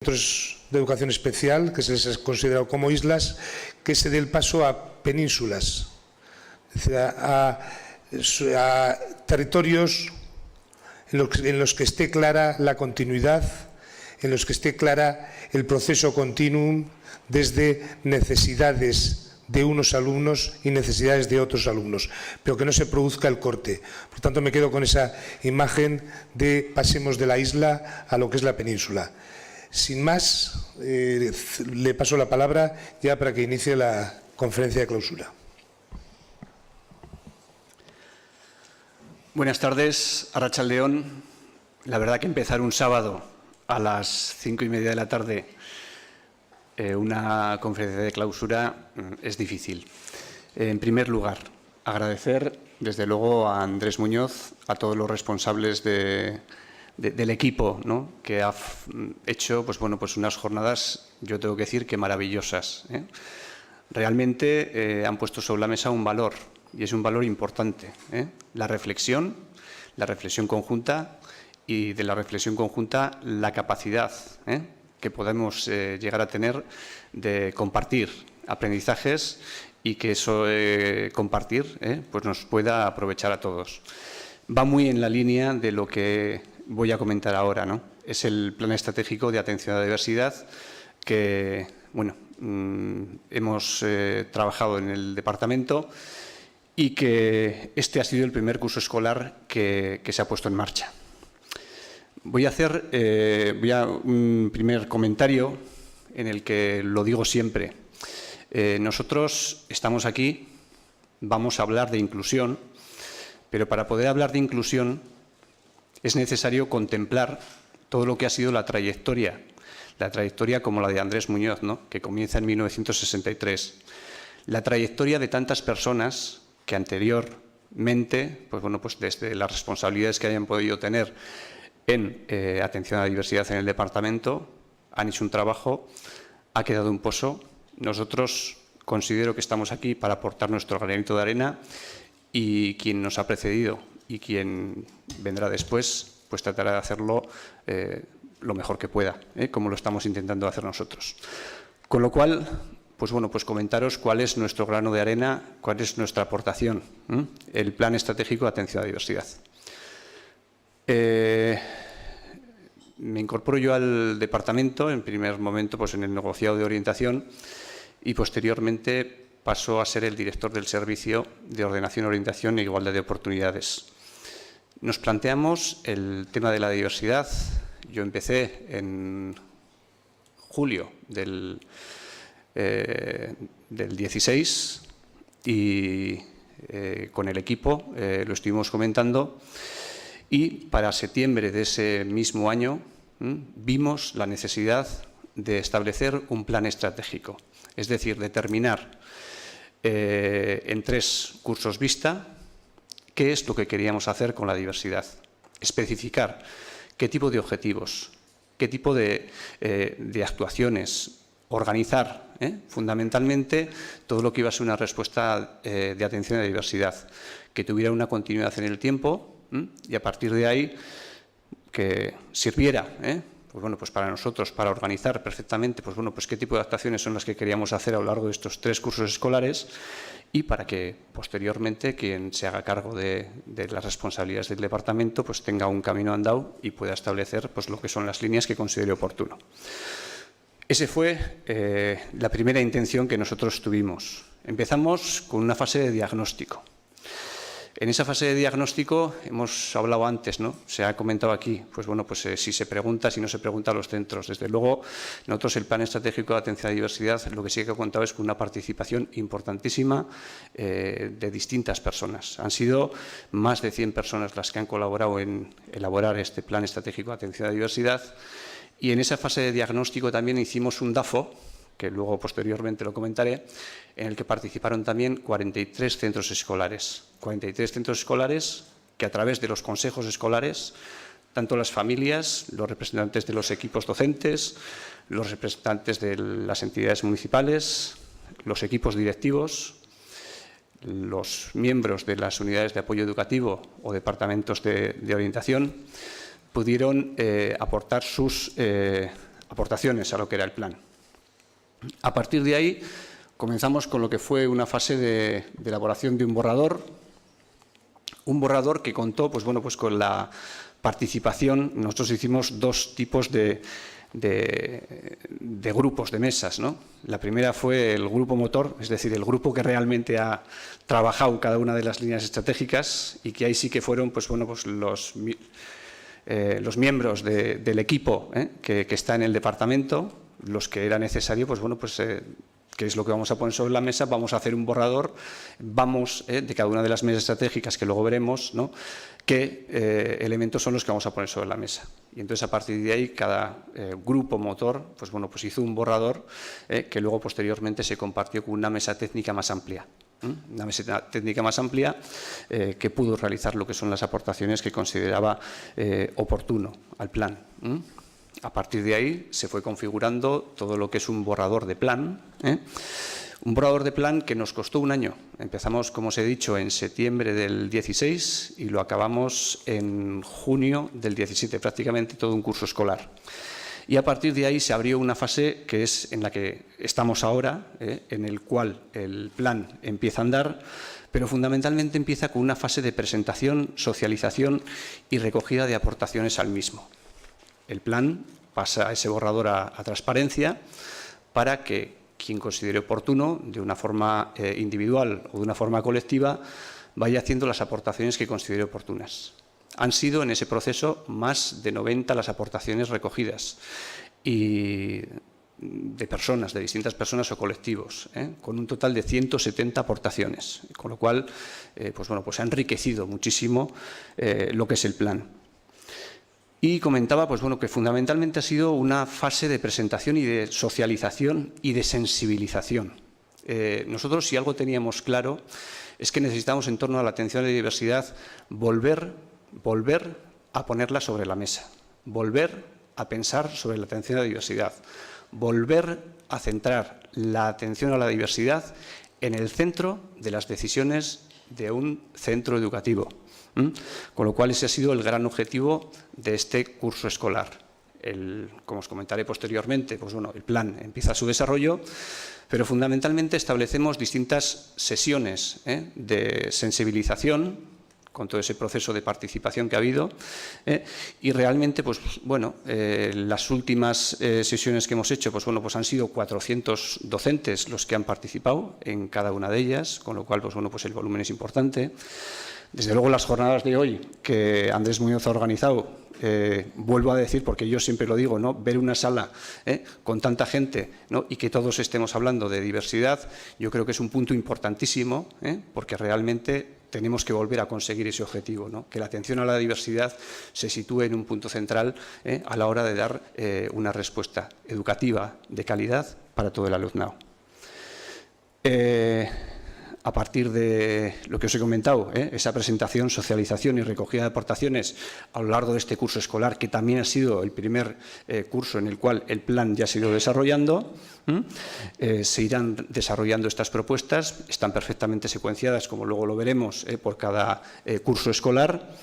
centros de educación especial, que se les ha considerado como islas, que se dé el paso a penínsulas, es decir, a territorios en los que esté clara la continuidad, en los que esté clara el proceso continuum desde necesidades de unos alumnos y necesidades de otros alumnos, pero que no se produzca el corte. Por tanto, me quedo con esa imagen de pasemos de la isla a lo que es la península. Sin más, le paso la palabra ya para que inicie la conferencia de clausura. Buenas tardes, Arratsaldeon. La verdad que empezar un sábado a las 5:30 de la tarde una conferencia de clausura es difícil. En primer lugar, agradecer desde luego a Andrés Muñoz, a todos los responsables del equipo, ¿no?, que ha hecho pues unas jornadas, yo tengo que decir que maravillosas, ¿eh? Realmente han puesto sobre la mesa un valor, y es un valor importante, ¿eh? La reflexión conjunta, y de la reflexión conjunta la capacidad, ¿eh?, que podemos llegar a tener de compartir aprendizajes y que eso compartir pues nos pueda aprovechar a todos. Va muy en la línea de lo que voy a comentar ahora, ¿no? Es el Plan Estratégico de Atención a la Diversidad que, hemos trabajado en el departamento y que este ha sido el primer curso escolar que se ha puesto en marcha. Voy a hacer un primer comentario en el que lo digo siempre. Nosotros estamos aquí, vamos a hablar de inclusión, pero para poder hablar de inclusión es necesario contemplar todo lo que ha sido la trayectoria como la de Andrés Muñoz, ¿no?, que comienza en 1963. La trayectoria de tantas personas que anteriormente, pues desde las responsabilidades que hayan podido tener en atención a la diversidad en el departamento, han hecho un trabajo, ha quedado un pozo. Nosotros considero que estamos aquí para aportar nuestro granito de arena y quien nos ha precedido y quien vendrá después, pues tratará de hacerlo lo mejor que pueda, como lo estamos intentando hacer nosotros. Con lo cual, pues comentaros cuál es nuestro grano de arena, cuál es nuestra aportación, el Plan Estratégico de Atención a la Diversidad. Me incorporo yo al departamento, en primer momento en el negociado de orientación, y posteriormente paso a ser el director del Servicio de Ordenación, Orientación e Igualdad de Oportunidades. Nos planteamos el tema de la diversidad. Yo empecé en julio del 16 y con el equipo lo estuvimos comentando. Y para septiembre de ese mismo año vimos la necesidad de establecer un plan estratégico, es decir, determinar en 3 cursos vista qué es lo que queríamos hacer con la diversidad, especificar qué tipo de objetivos, qué tipo de actuaciones, organizar fundamentalmente todo lo que iba a ser una respuesta de atención a la diversidad, que tuviera una continuidad en el tiempo. Y a partir de ahí que sirviera pues para nosotros, para organizar perfectamente pues qué tipo de actuaciones son las que queríamos hacer a lo largo de estos 3 cursos escolares, y para que posteriormente quien se haga cargo de las responsabilidades del departamento pues tenga un camino andado y pueda establecer pues lo que son las líneas que considere oportuno. Esa fue la primera intención que nosotros tuvimos. Empezamos con una fase de diagnóstico. En esa fase de diagnóstico hemos hablado antes, ¿no? Se ha comentado aquí, si se pregunta, si no se pregunta a los centros. Desde luego, nosotros el Plan Estratégico de Atención a la Diversidad lo que sí que ha contado es con una participación importantísima de distintas personas. Han sido más de 100 personas las que han colaborado en elaborar este Plan Estratégico de Atención a la Diversidad, y en esa fase de diagnóstico también hicimos un DAFO, que luego posteriormente lo comentaré, en el que participaron también 43 centros escolares. 43 centros escolares que a través de los consejos escolares, tanto las familias, los representantes de los equipos docentes, los representantes de las entidades municipales, los equipos directivos, los miembros de las unidades de apoyo educativo o departamentos de orientación, pudieron aportar sus aportaciones a lo que era el plan. A partir de ahí comenzamos con lo que fue una fase de elaboración de un borrador que contó pues con la participación. Nosotros hicimos dos tipos de grupos, de mesas, ¿no? La primera fue el grupo motor, es decir, el grupo que realmente ha trabajado cada una de las líneas estratégicas, y que ahí sí que fueron los miembros del equipo que está en el departamento, los que era necesario, ¿qué es lo que vamos a poner sobre la mesa? Vamos a hacer un borrador, de cada una de las mesas estratégicas, que luego veremos, ¿no?, qué elementos son los que vamos a poner sobre la mesa. Y entonces, a partir de ahí, cada grupo motor hizo un borrador que luego posteriormente se compartió con una mesa técnica más amplia. Una mesa técnica más amplia que pudo realizar lo que son las aportaciones que consideraba oportuno al plan. A partir de ahí se fue configurando todo lo que es un borrador de plan. Un borrador de plan que nos costó un año. Empezamos, como os he dicho, en septiembre del 16 y lo acabamos en junio del 17, prácticamente todo un curso escolar. Y a partir de ahí se abrió una fase que es en la que estamos ahora, en el cual el plan empieza a andar, pero fundamentalmente empieza con una fase de presentación, socialización y recogida de aportaciones al mismo. El plan pasa ese borrador a transparencia para que quien considere oportuno, de una forma individual o de una forma colectiva, vaya haciendo las aportaciones que considere oportunas. Han sido en ese proceso más de 90 las aportaciones recogidas, y de personas, de distintas personas o colectivos, con un total de 170 aportaciones, con lo cual ha enriquecido muchísimo lo que es el plan. Y comentaba que fundamentalmente ha sido una fase de presentación y de socialización y de sensibilización. Nosotros, si algo teníamos claro, es que necesitamos, en torno a la atención a la diversidad, volver a ponerla sobre la mesa, volver a pensar sobre la atención a la diversidad, volver a centrar la atención a la diversidad en el centro de las decisiones de un centro educativo. Con lo cual, ese ha sido el gran objetivo de este curso escolar. Como os comentaré posteriormente, el plan empieza su desarrollo, pero fundamentalmente establecemos distintas sesiones de sensibilización, con todo ese proceso de participación que ha habido, y realmente, las últimas sesiones que hemos hecho, han sido 400 docentes los que han participado en cada una de ellas, con lo cual, el volumen es importante. Desde luego, las jornadas de hoy que Andrés Muñoz ha organizado, vuelvo a decir, porque yo siempre lo digo, ¿no?, ver una sala con tanta gente, ¿no?, y que todos estemos hablando de diversidad, yo creo que es un punto importantísimo, porque realmente tenemos que volver a conseguir ese objetivo, ¿no?, que la atención a la diversidad se sitúe en un punto central a la hora de dar una respuesta educativa de calidad para todo el alumnado. A partir de lo que os he comentado, esa presentación, socialización y recogida de aportaciones a lo largo de este curso escolar, que también ha sido el primer curso en el cual el plan ya se ha ido desarrollando, se irán desarrollando estas propuestas, están perfectamente secuenciadas, como luego lo veremos, por cada curso escolar.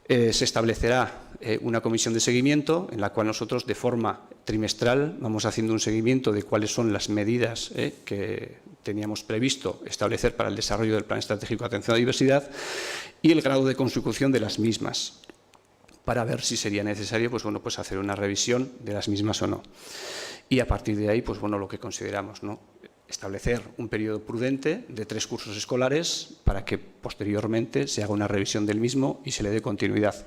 Se establecerá una comisión de seguimiento en la cual nosotros, de forma trimestral, vamos haciendo un seguimiento de cuáles son las medidas que teníamos previsto establecer para el desarrollo del Plan Estratégico de Atención a la Diversidad y el grado de consecución de las mismas, para ver si sería necesario hacer una revisión de las mismas o no. Y a partir de ahí, lo que consideramos, ¿no?, establecer un periodo prudente de 3 cursos escolares para que posteriormente se haga una revisión del mismo y se le dé continuidad.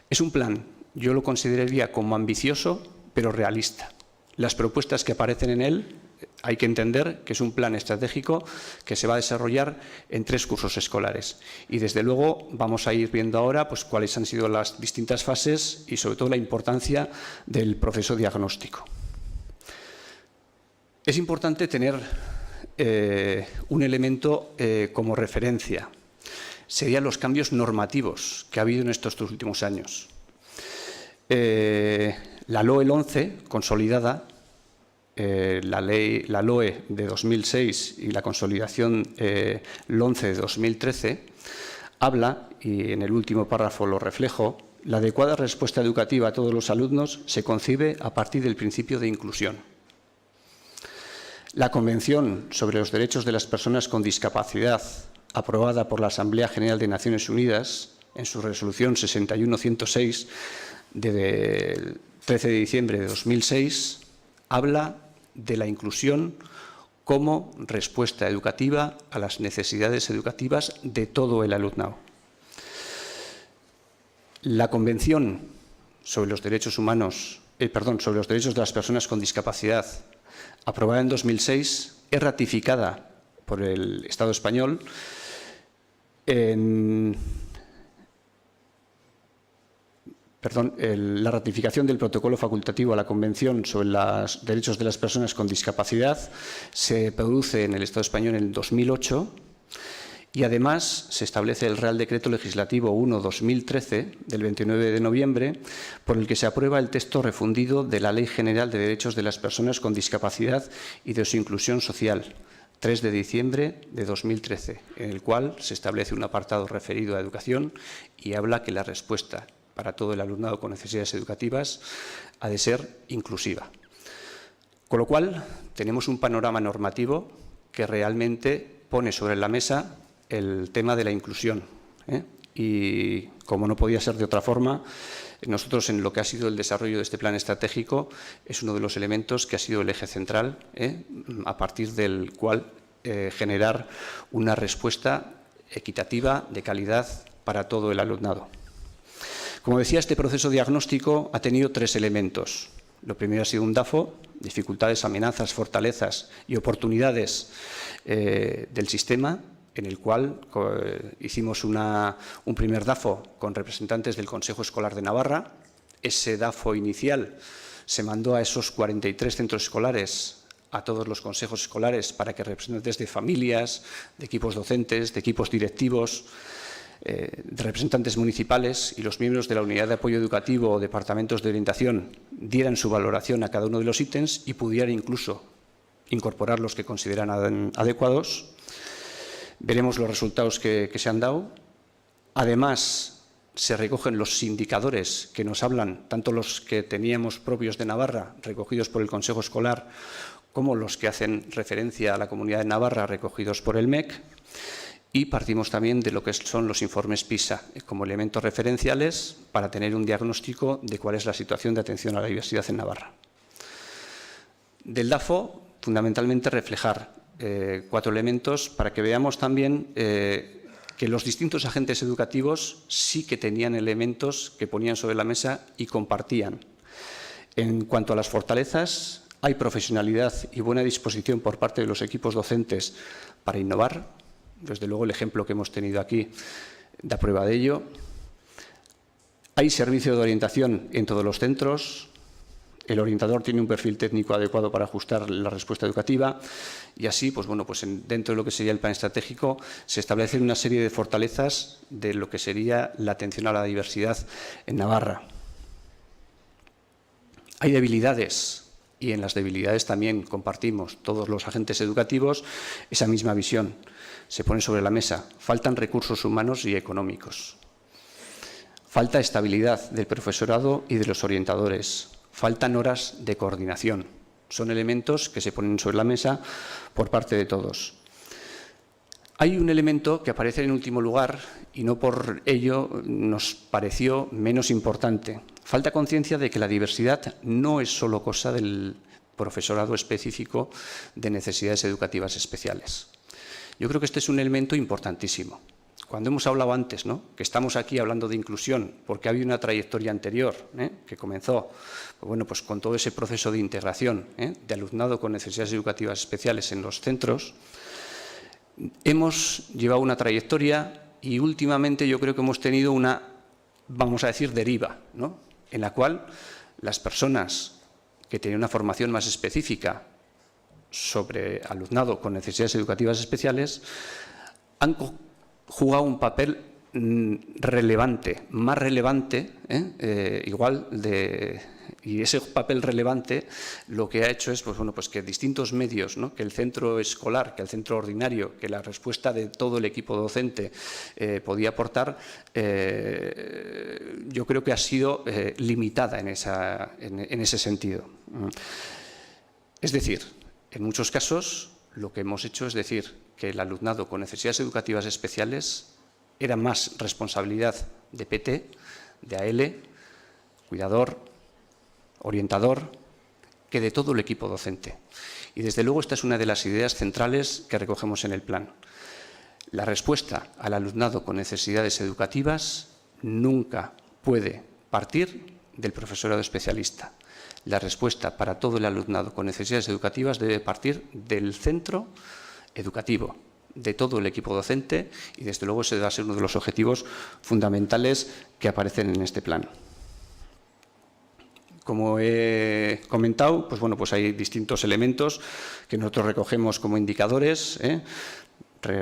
Es un plan, yo lo consideraría como ambicioso, pero realista. Las propuestas que aparecen en él, hay que entender que es un plan estratégico que se va a desarrollar en 3 cursos escolares. Y, desde luego, vamos a ir viendo ahora cuáles han sido las distintas fases y, sobre todo, la importancia del proceso diagnóstico. Es importante tener un elemento como referencia. Serían los cambios normativos que ha habido en estos 2 últimos años. La LOE 11, consolidada, la LOE de 2006 y la consolidación LONCE de 2013, habla, y en el último párrafo lo reflejo, La adecuada respuesta educativa a todos los alumnos se concibe a partir del principio de inclusión. La Convención sobre los Derechos de las Personas con Discapacidad, aprobada por la Asamblea General de Naciones Unidas en su resolución 61-106 del 13 de diciembre de 2006, habla de la inclusión como respuesta educativa a las necesidades educativas de todo el alumnado. La Convención sobre los Derechos Humanos, sobre los Derechos de las Personas con Discapacidad, aprobada en 2006, es ratificada por el Estado español la ratificación del protocolo facultativo a la Convención sobre los Derechos de las Personas con Discapacidad se produce en el Estado español en 2008 y además se establece el Real Decreto Legislativo 1/2013 del 29 de noviembre por el que se aprueba el texto refundido de la Ley General de Derechos de las Personas con Discapacidad y de su Inclusión Social, 3 de diciembre de 2013, en el cual se establece un apartado referido a educación y habla que la respuesta para todo el alumnado con necesidades educativas ha de ser inclusiva. Con lo cual, tenemos un panorama normativo que realmente pone sobre la mesa el tema de la inclusión. Y, como no podía ser de otra forma, nosotros en lo que ha sido el desarrollo de este plan estratégico es uno de los elementos que ha sido el eje central, a partir del cual generar una respuesta equitativa, de calidad, para todo el alumnado. Como decía, este proceso diagnóstico ha tenido 3 elementos. Lo primero ha sido un DAFO, dificultades, amenazas, fortalezas y oportunidades del sistema, en el cual hicimos un primer DAFO con representantes del Consejo Escolar de Navarra. Ese DAFO inicial se mandó a esos 43 centros escolares, a todos los consejos escolares, para que representantes de familias, de equipos docentes, de equipos directivos, de representantes municipales y los miembros de la unidad de apoyo educativo o departamentos de orientación dieran su valoración a cada uno de los ítems y pudieran incluso incorporar los que consideran adecuados. Veremos los resultados que se han dado. Además, se recogen los indicadores que nos hablan, tanto los que teníamos propios de Navarra, recogidos por el Consejo Escolar, como los que hacen referencia a la Comunidad de Navarra, recogidos por el MEC. Y partimos también de lo que son los informes PISA, como elementos referenciales para tener un diagnóstico de cuál es la situación de atención a la diversidad en Navarra. Del DAFO, fundamentalmente reflejar 4 elementos para que veamos también que los distintos agentes educativos sí que tenían elementos que ponían sobre la mesa y compartían. En cuanto a las fortalezas, hay profesionalidad y buena disposición por parte de los equipos docentes para innovar. Desde luego, el ejemplo que hemos tenido aquí da prueba de ello. Hay servicio de orientación en todos los centros. El orientador tiene un perfil técnico adecuado para ajustar la respuesta educativa y así, dentro de lo que sería el plan estratégico, se establecen una serie de fortalezas de lo que sería la atención a la diversidad en Navarra. Hay debilidades y en las debilidades también compartimos todos los agentes educativos esa misma visión. Se pone sobre la mesa. Faltan recursos humanos y económicos. Falta estabilidad del profesorado y de los orientadores. Faltan horas de coordinación. Son elementos que se ponen sobre la mesa por parte de todos. Hay un elemento que aparece en último lugar y no por ello nos pareció menos importante. Falta conciencia de que la diversidad no es solo cosa del profesorado específico de necesidades educativas especiales. Yo creo que este es un elemento importantísimo. Cuando hemos hablado antes, ¿no?, que estamos aquí hablando de inclusión, porque había una trayectoria anterior que comenzó con todo ese proceso de integración de alumnado con necesidades educativas especiales en los centros, hemos llevado una trayectoria y últimamente yo creo que hemos tenido una, vamos a decir, deriva, ¿no?, en la cual las personas que tienen una formación más específica sobre alumnado con necesidades educativas especiales han jugado un papel relevante, más relevante, Y ese papel relevante lo que ha hecho es pues, bueno, pues que distintos medios, ¿no? Que el centro escolar, que el centro ordinario, que la respuesta de todo el equipo docente podía aportar, yo creo que ha sido limitada en ese sentido. Es decir, en muchos casos lo que hemos hecho es decir que el alumnado con necesidades educativas especiales era más responsabilidad de PT, de AL, cuidador, orientador, que de todo el equipo docente. Y desde luego esta es una de las ideas centrales que recogemos en el plan. La respuesta al alumnado con necesidades educativas nunca puede partir del profesorado especialista. La respuesta para todo el alumnado con necesidades educativas debe partir del centro educativo, de todo el equipo docente, y desde luego ese va a ser uno de los objetivos fundamentales que aparecen en este plan. Como he comentado, pues bueno, pues hay distintos elementos que nosotros recogemos como indicadores.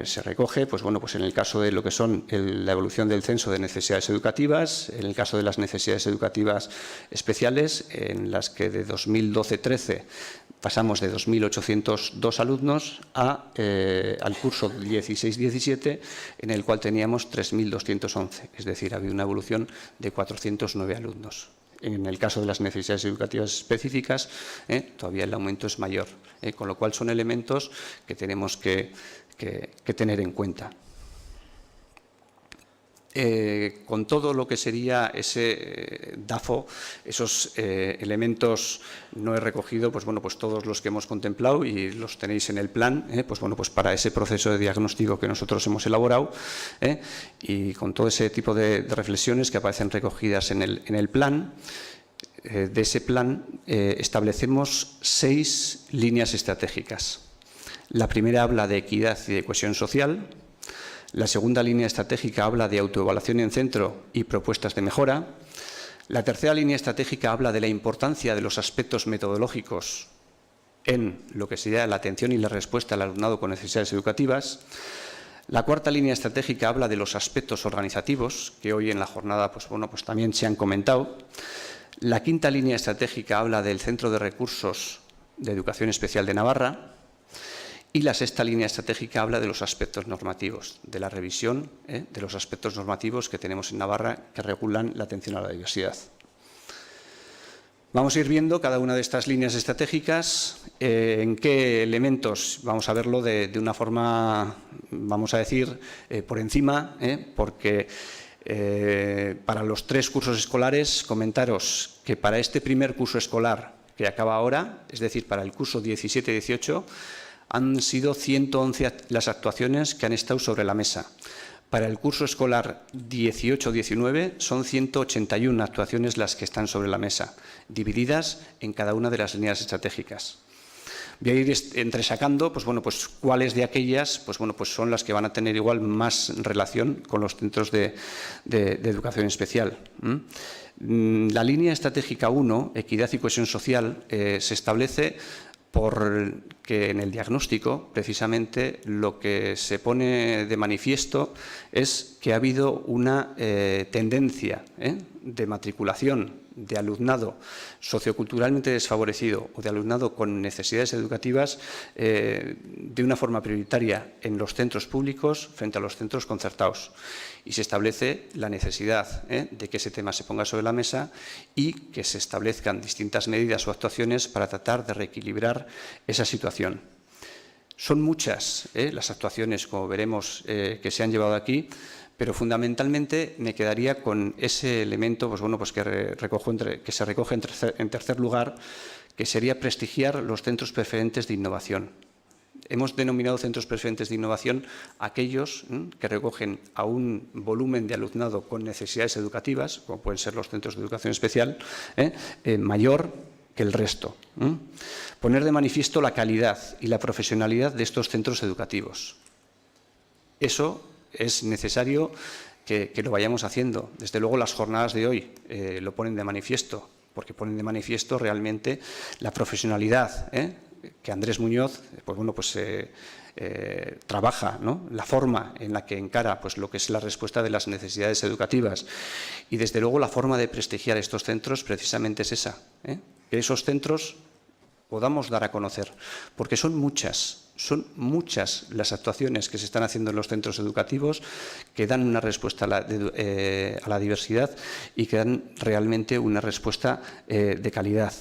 Se recoge, pues bueno, pues en el caso de lo que son la evolución del censo de necesidades educativas, en el caso de las necesidades educativas especiales, en las que de 2012-13 pasamos de 2.802 alumnos al curso 16-17, en el cual teníamos 3.211, es decir, ha habido una evolución de 409 alumnos. En el caso de las necesidades educativas específicas, todavía el aumento es mayor, con lo cual son elementos que tenemos que tener en cuenta. Con todo lo que sería ese DAFO, esos elementos no he recogido, pues bueno, pues todos los que hemos contemplado y los tenéis en el plan, pues bueno, pues para ese proceso de diagnóstico que nosotros hemos elaborado, y con todo ese tipo de reflexiones que aparecen recogidas en el plan. De ese plan establecemos 6 líneas estratégicas. La primera habla de equidad y de cohesión social. La segunda línea estratégica habla de autoevaluación en centro y propuestas de mejora. La tercera línea estratégica habla de la importancia de los aspectos metodológicos en lo que sería la atención y la respuesta al alumnado con necesidades educativas. La cuarta línea estratégica habla de los aspectos organizativos, que hoy en la jornada pues, bueno, pues también se han comentado. La quinta línea estratégica habla del Centro de Recursos de Educación Especial de Navarra. Y la sexta línea estratégica habla de los aspectos normativos, de la revisión de los aspectos normativos que tenemos en Navarra que regulan la atención a la diversidad. Vamos a ir viendo cada una de estas líneas estratégicas, en qué elementos, vamos a verlo de una forma, vamos a decir, por encima, porque para los 3 cursos escolares, comentaros que para este primer curso escolar que acaba ahora, es decir, para el curso 17-18, han sido 111 las actuaciones que han estado sobre la mesa. Para el curso escolar 18-19 son 181 actuaciones las que están sobre la mesa, divididas en cada una de las líneas estratégicas. Voy a ir entresacando pues, bueno, pues, cuáles de aquellas pues, bueno, pues son las que van a tener igual más relación con los centros de educación especial. La línea estratégica 1, equidad y cohesión social, se establece porque en el diagnóstico, precisamente, lo que se pone de manifiesto es que ha habido una tendencia de matriculación de alumnado socioculturalmente desfavorecido o de alumnado con necesidades educativas de una forma prioritaria en los centros públicos frente a los centros concertados. Y se establece la necesidad de que ese tema se ponga sobre la mesa y que se establezcan distintas medidas o actuaciones para tratar de reequilibrar esa situación. Son muchas las actuaciones, como veremos, que se han llevado aquí, pero fundamentalmente me quedaría con ese elemento pues bueno, pues que se recoge en tercer lugar, que sería prestigiar los centros preferentes de innovación. Hemos denominado centros preferentes de innovación aquellos que recogen a un volumen de alumnado con necesidades educativas, como pueden ser los centros de educación especial, mayor que el resto. Poner de manifiesto la calidad y la profesionalidad de estos centros educativos. Eso es necesario que lo vayamos haciendo. Desde luego las jornadas de hoy lo ponen de manifiesto, porque ponen de manifiesto realmente la profesionalidad que Andrés Muñoz trabaja, ¿no?, la forma en la que encara pues, lo que es la respuesta de las necesidades educativas. Y, desde luego, la forma de prestigiar estos centros precisamente es esa, que esos centros podamos dar a conocer, porque son muchas las actuaciones que se están haciendo en los centros educativos que dan una respuesta a la diversidad y que dan realmente una respuesta de calidad.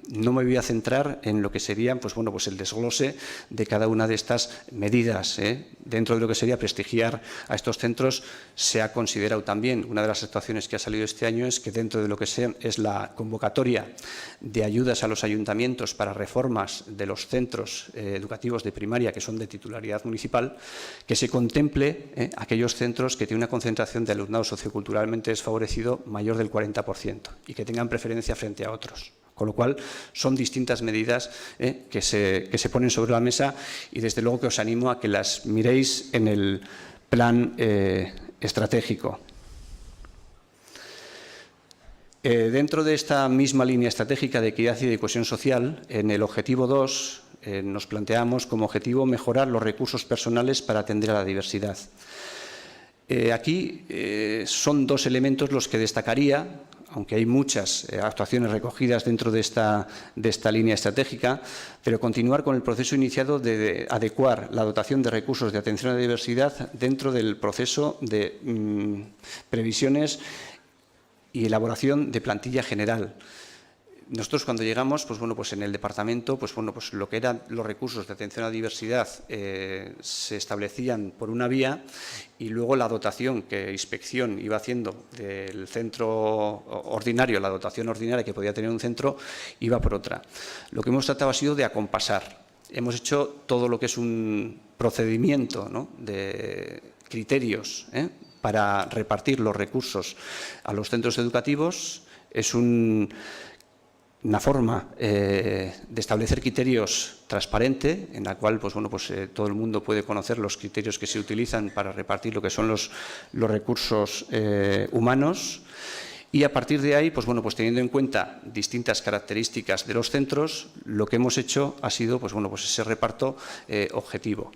No me voy a centrar en lo que sería el desglose de cada una de estas medidas. Dentro de lo que sería prestigiar a estos centros, se ha considerado también, una de las actuaciones que ha salido este año es que dentro de lo que es la convocatoria de ayudas a los ayuntamientos para reformas de los centros educativos de primaria que son de titularidad municipal, que se contemple aquellos centros que tienen una concentración de alumnado socioculturalmente desfavorecido mayor del 40% y que tengan preferencia frente a otros. Con lo cual, son distintas medidas que se ponen sobre la mesa y, desde luego, que os animo a que las miréis en el plan estratégico. Dentro de esta misma línea estratégica de equidad y de cohesión social, en el objetivo 2 nos planteamos como objetivo mejorar los recursos personales para atender a la diversidad. Aquí son 2 elementos los que destacaría, aunque hay muchas actuaciones recogidas dentro de esta línea estratégica, pero continuar con el proceso iniciado de adecuar la dotación de recursos de atención a la diversidad dentro del proceso de previsiones y elaboración de plantilla general. Nosotros, cuando llegamos, en el departamento, lo que eran los recursos de atención a la diversidad se establecían por una vía y luego la dotación que Inspección iba haciendo del centro ordinario, la dotación ordinaria que podía tener un centro, iba por otra. Lo que hemos tratado ha sido de acompasar. Hemos hecho todo lo que es un procedimiento, ¿no?, de criterios para repartir los recursos a los centros educativos. Es una forma de establecer criterios transparente, en la cual todo el mundo puede conocer los criterios que se utilizan para repartir lo que son los recursos humanos. Y, a partir de ahí, teniendo en cuenta distintas características de los centros, lo que hemos hecho ha sido ese reparto objetivo.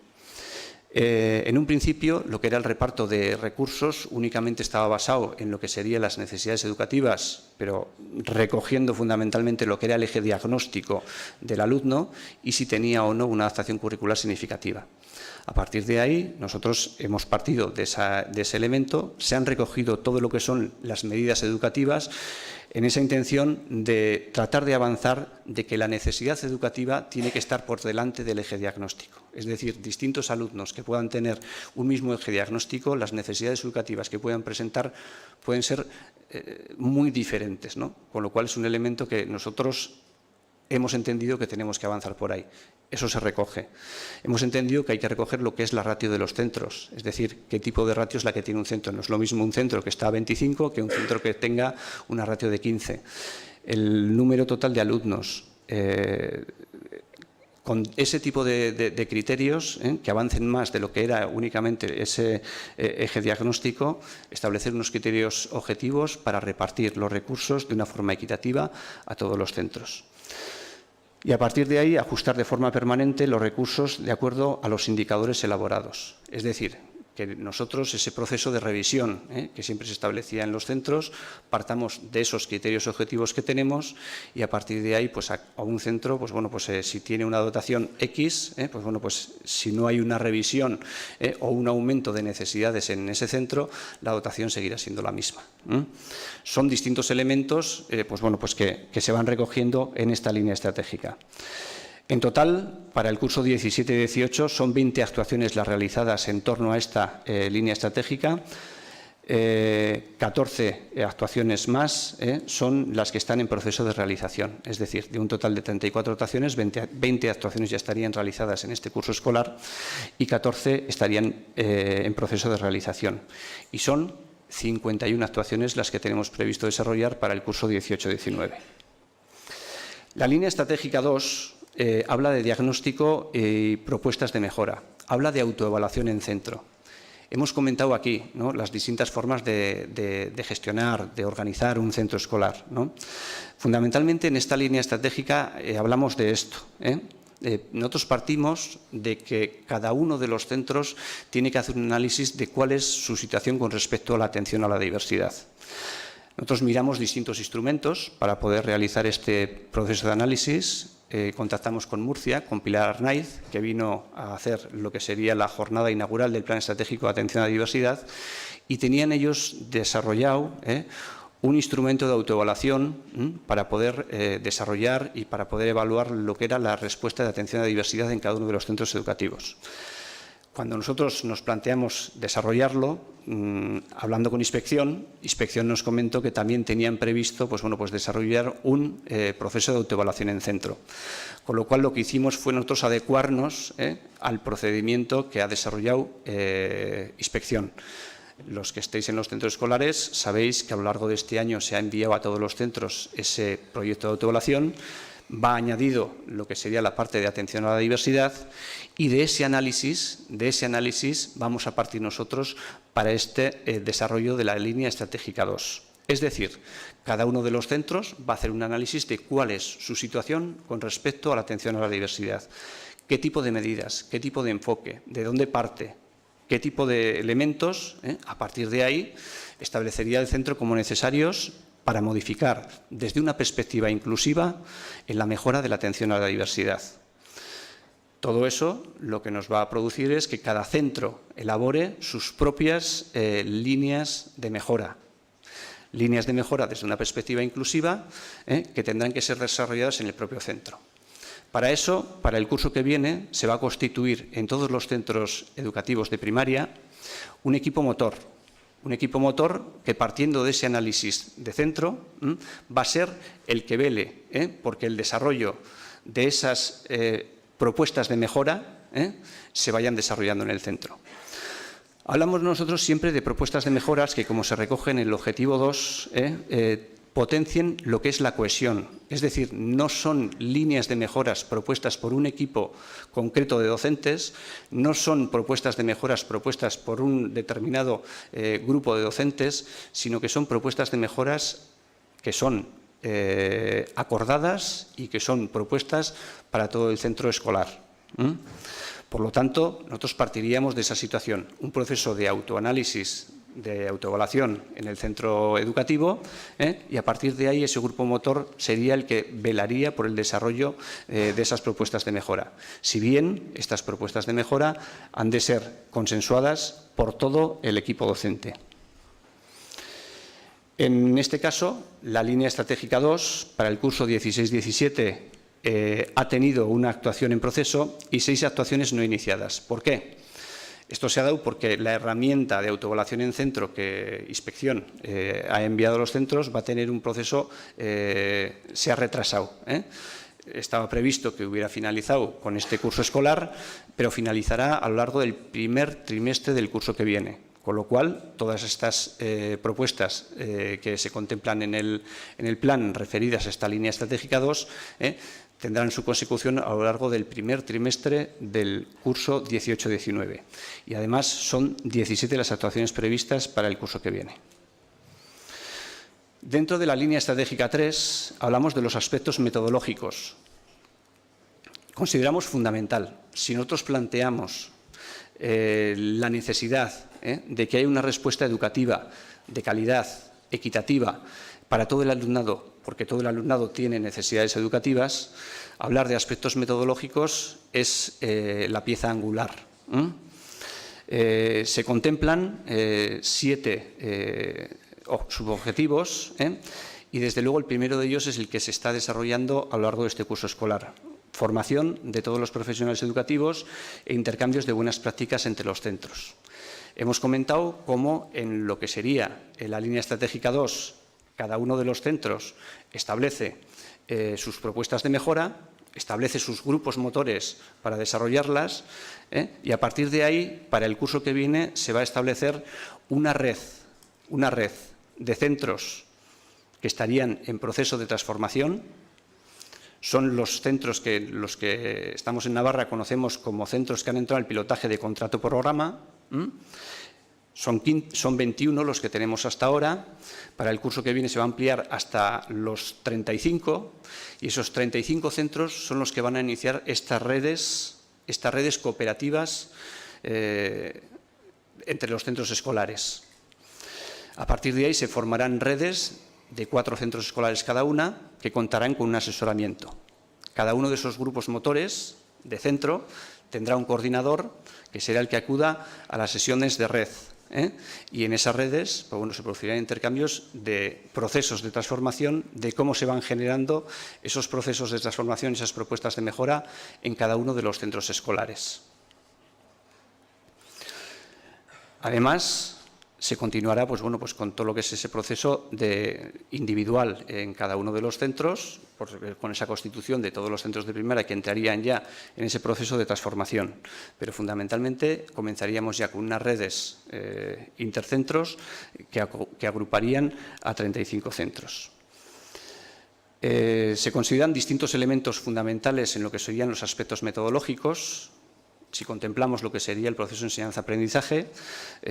En un principio, lo que era el reparto de recursos únicamente estaba basado en lo que serían las necesidades educativas, pero recogiendo fundamentalmente lo que era el eje diagnóstico del alumno y si tenía o no una adaptación curricular significativa. A partir de ahí, nosotros hemos partido de ese elemento, se han recogido todo lo que son las medidas educativas en esa intención de tratar de avanzar de que la necesidad educativa tiene que estar por delante del eje diagnóstico. Es decir, distintos alumnos que puedan tener un mismo eje diagnóstico, las necesidades educativas que puedan presentar pueden ser muy diferentes, ¿no? Con lo cual es un elemento que nosotros hemos entendido que tenemos que avanzar por ahí. Eso se recoge. Hemos entendido que hay que recoger lo que es la ratio de los centros, es decir, qué tipo de ratio es la que tiene un centro. No es lo mismo un centro que está a 25 que un centro que tenga una ratio de 15. El número total de alumnos. Con ese tipo de criterios que avancen más de lo que era únicamente ese eje diagnóstico, establecer unos criterios objetivos para repartir los recursos de una forma equitativa a todos los centros. Y, a partir de ahí, ajustar de forma permanente los recursos de acuerdo a los indicadores elaborados. Es decir, que nosotros, ese proceso de revisión que siempre se establecía en los centros, partamos de esos criterios objetivos que tenemos y, a partir de ahí, a un centro, si tiene una dotación X, si no hay una revisión o un aumento de necesidades en ese centro, la dotación seguirá siendo la misma. Son distintos elementos que se van recogiendo en esta línea estratégica. En total, para el curso 17-18 son 20 actuaciones las realizadas en torno a esta línea estratégica. 14 actuaciones más son las que están en proceso de realización. Es decir, de un total de 34 actuaciones, 20 actuaciones ya estarían realizadas en este curso escolar y 14 estarían en proceso de realización. Y son 51 actuaciones las que tenemos previsto desarrollar para el curso 18-19. La línea estratégica 2 habla de diagnóstico y propuestas de mejora. Habla de autoevaluación en centro. Hemos comentado aquí, ¿no?, las distintas formas de gestionar, de organizar un centro escolar, ¿no? Fundamentalmente, en esta línea estratégica hablamos de esto, nosotros partimos de que cada uno de los centros tiene que hacer un análisis de cuál es su situación con respecto a la atención a la diversidad. Nosotros miramos distintos instrumentos para poder realizar este proceso de análisis. Contactamos con Murcia, con Pilar Arnaiz, que vino a hacer lo que sería la jornada inaugural del Plan Estratégico de Atención a la Diversidad, y tenían ellos desarrollado un instrumento de autoevaluación para poder desarrollar y para poder evaluar lo que era la respuesta de atención a la diversidad en cada uno de los centros educativos. Cuando nosotros nos planteamos desarrollarlo, hablando con Inspección nos comentó que también tenían previsto pues desarrollar un proceso de autoevaluación en centro. Con lo cual, lo que hicimos fue nosotros adecuarnos al procedimiento que ha desarrollado Inspección. Los que estéis en los centros escolares sabéis que a lo largo de este año se ha enviado a todos los centros ese proyecto de autoevaluación. Va añadido lo que sería la parte de atención a la diversidad, y de ese análisis vamos a partir nosotros para este desarrollo de la línea estratégica 2. Es decir, cada uno de los centros va a hacer un análisis de cuál es su situación con respecto a la atención a la diversidad. ¿Qué tipo de medidas? ¿Qué tipo de enfoque? ¿De dónde parte? ¿Qué tipo de elementos? A partir de ahí establecería el centro como necesarios para modificar desde una perspectiva inclusiva en la mejora de la atención a la diversidad. Todo eso lo que nos va a producir es que cada centro elabore sus propias líneas de mejora. Líneas de mejora desde una perspectiva inclusiva que tendrán que ser desarrolladas en el propio centro. Para eso, para el curso que viene, se va a constituir en todos los centros educativos de primaria un equipo motor. Un equipo motor que, partiendo de ese análisis de centro, va a ser el que vele porque el desarrollo de esas propuestas de mejora se vayan desarrollando en el centro. Hablamos nosotros siempre de propuestas de mejoras que, como se recoge en el objetivo 2, potencien lo que es la cohesión. Es decir, no son líneas de mejoras propuestas por un equipo concreto de docentes, no son propuestas de mejoras propuestas por un determinado grupo de docentes, sino que son propuestas de mejoras que son acordadas y que son propuestas para todo el centro escolar. Por lo tanto, nosotros partiríamos de esa situación, un proceso de autoanálisis, de autoevaluación en el centro educativo, y a partir de ahí ese grupo motor sería el que velaría por el desarrollo de esas propuestas de mejora. Si bien estas propuestas de mejora han de ser consensuadas por todo el equipo docente. En este caso, la línea estratégica 2 para el curso 16-17 ha tenido una actuación en proceso y 6 actuaciones no iniciadas. ¿Por qué? Esto se ha dado porque la herramienta de autoevaluación en centro que Inspección ha enviado a los centros va a tener un proceso, se ha retrasado. Estaba previsto que hubiera finalizado con este curso escolar, pero finalizará a lo largo del primer trimestre del curso que viene. Con lo cual, todas estas propuestas que se contemplan en el plan referidas a esta línea estratégica 2 tendrán su consecución a lo largo del primer trimestre del curso 18-19. Y además son 17 las actuaciones previstas para el curso que viene. Dentro de la línea estratégica 3 hablamos de los aspectos metodológicos. Consideramos fundamental, si nosotros planteamos la necesidad de que haya una respuesta educativa de calidad, equitativa, para todo el alumnado, porque todo el alumnado tiene necesidades educativas, hablar de aspectos metodológicos es la pieza angular. Se contemplan 7 subobjetivos y, desde luego, el primero de ellos es el que se está desarrollando a lo largo de este curso escolar. Formación de todos los profesionales educativos e intercambios de buenas prácticas entre los centros. Hemos comentado cómo en lo que sería la línea estratégica 2, cada uno de los centros establece sus propuestas de mejora, establece sus grupos motores para desarrollarlas y, a partir de ahí, para el curso que viene, se va a establecer una red de centros que estarían en proceso de transformación. Son los centros que los que estamos en Navarra conocemos como centros que han entrado al pilotaje de contrato por programa. Son 21 los que tenemos hasta ahora. Para el curso que viene se va a ampliar hasta los 35 y esos 35 centros son los que van a iniciar estas redes cooperativas entre los centros escolares. A partir de ahí se formarán redes de 4 centros escolares cada una que contarán con un asesoramiento. Cada uno de esos grupos motores de centro tendrá un coordinador que será el que acuda a las sesiones de red. Y en esas redes pues bueno, se producirán intercambios de procesos de transformación, de cómo se van generando esos procesos de transformación, esas propuestas de mejora en cada uno de los centros escolares. Además, se continuará pues, bueno, pues, con todo lo que es ese proceso individual en cada uno de los centros, con esa constitución de todos los centros de primaria que entrarían ya en ese proceso de transformación. Pero fundamentalmente comenzaríamos ya con unas redes intercentros que agruparían a 35 centros. Se consideran distintos elementos fundamentales en lo que serían los aspectos metodológicos. Si contemplamos lo que sería el proceso de enseñanza-aprendizaje,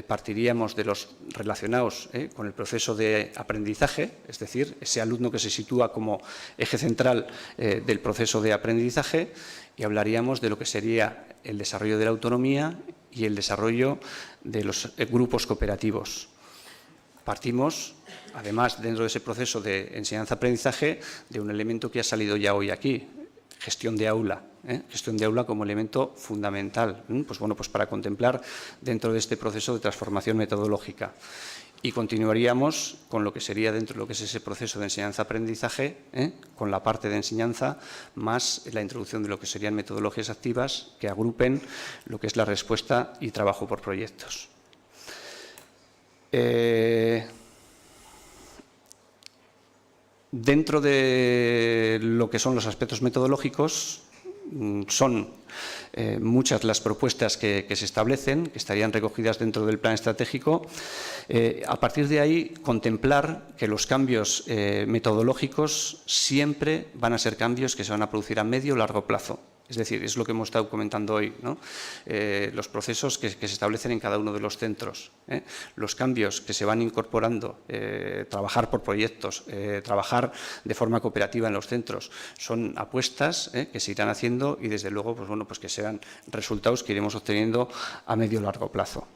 partiríamos de los relacionados con el proceso de aprendizaje, es decir, ese alumno que se sitúa como eje central del proceso de aprendizaje, y hablaríamos de lo que sería el desarrollo de la autonomía y el desarrollo de los grupos cooperativos. Partimos, además, dentro de ese proceso de enseñanza-aprendizaje, de un elemento que ha salido ya hoy aquí, gestión de aula. Gestión de aula como elemento fundamental, pues bueno, pues para contemplar dentro de este proceso de transformación metodológica. Y continuaríamos con lo que sería dentro de lo que es ese proceso de enseñanza-aprendizaje, con la parte de enseñanza, más la introducción de lo que serían metodologías activas que agrupen lo que es la respuesta y trabajo por proyectos. Dentro de lo que son los aspectos metodológicos, son muchas las propuestas que se establecen, que estarían recogidas dentro del plan estratégico. A partir de ahí, contemplar que los cambios metodológicos siempre van a ser cambios que se van a producir a medio o largo plazo. Es decir, es lo que hemos estado comentando hoy, ¿no? Los procesos que se establecen en cada uno de los centros, los cambios que se van incorporando, trabajar por proyectos, trabajar de forma cooperativa en los centros, son apuestas que se irán haciendo y, desde luego, pues, bueno, pues que serán resultados que iremos obteniendo a medio o largo plazo.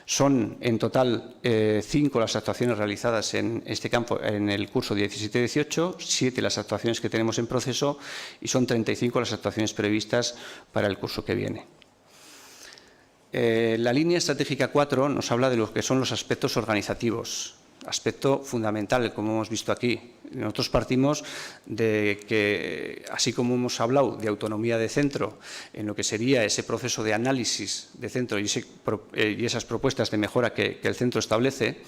Son en total 5 las actuaciones realizadas en este campo en el curso 17-18, 7 las actuaciones que tenemos en proceso y son 35 las actuaciones previstas para el curso que viene. La línea estratégica 4 nos habla de lo que son los aspectos organizativos, aspecto fundamental, como hemos visto aquí. Nosotros partimos de que, así como hemos hablado de autonomía de centro, en lo que sería ese proceso de análisis de centro y esas propuestas de mejora que el centro establece,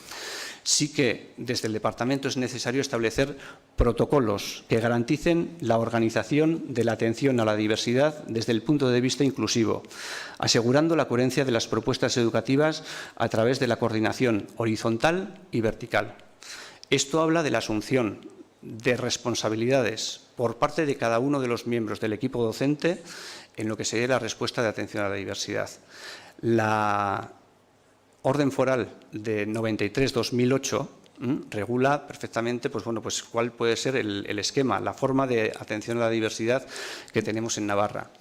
sí que desde el departamento es necesario establecer protocolos que garanticen la organización de la atención a la diversidad desde el punto de vista inclusivo, asegurando la coherencia de las propuestas educativas a través de la coordinación horizontal y vertical. Esto habla de la asunción de responsabilidades por parte de cada uno de los miembros del equipo docente en lo que sería la respuesta de atención a la diversidad. La Orden Foral de 93-2008 regula perfectamente pues, bueno, pues, cuál puede ser el esquema, la forma de atención a la diversidad que tenemos en Navarra.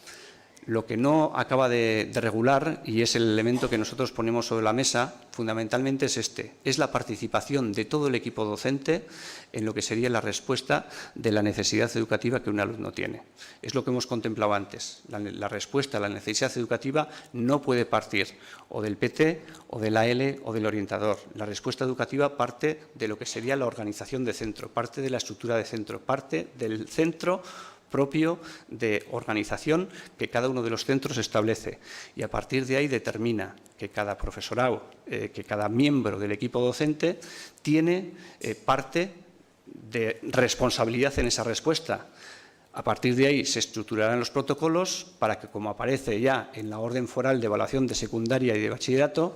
Lo que no acaba de regular, y es el elemento que nosotros ponemos sobre la mesa, fundamentalmente es la participación de todo el equipo docente en lo que sería la respuesta de la necesidad educativa que un alumno tiene. Es lo que hemos contemplado antes. La respuesta a la necesidad educativa no puede partir o del PT, o del AL, o del orientador. La respuesta educativa parte de lo que sería la organización de centro, parte de la estructura de centro, parte del centro propio de organización que cada uno de los centros establece, y a partir de ahí determina que cada profesorado, que cada miembro del equipo docente tiene parte de responsabilidad en esa respuesta. A partir de ahí se estructurarán los protocolos para que, como aparece ya en la orden foral de evaluación de secundaria y de bachillerato,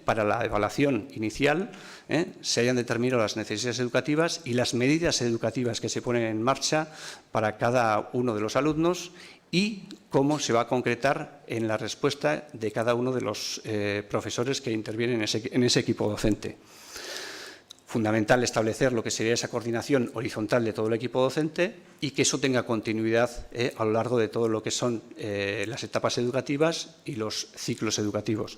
para la evaluación inicial se hayan determinado las necesidades educativas y las medidas educativas que se ponen en marcha para cada uno de los alumnos y cómo se va a concretar en la respuesta de cada uno de los profesores que intervienen en ese equipo docente. Fundamental establecer lo que sería esa coordinación horizontal de todo el equipo docente y que eso tenga continuidad a lo largo de todo lo que son las etapas educativas y los ciclos educativos.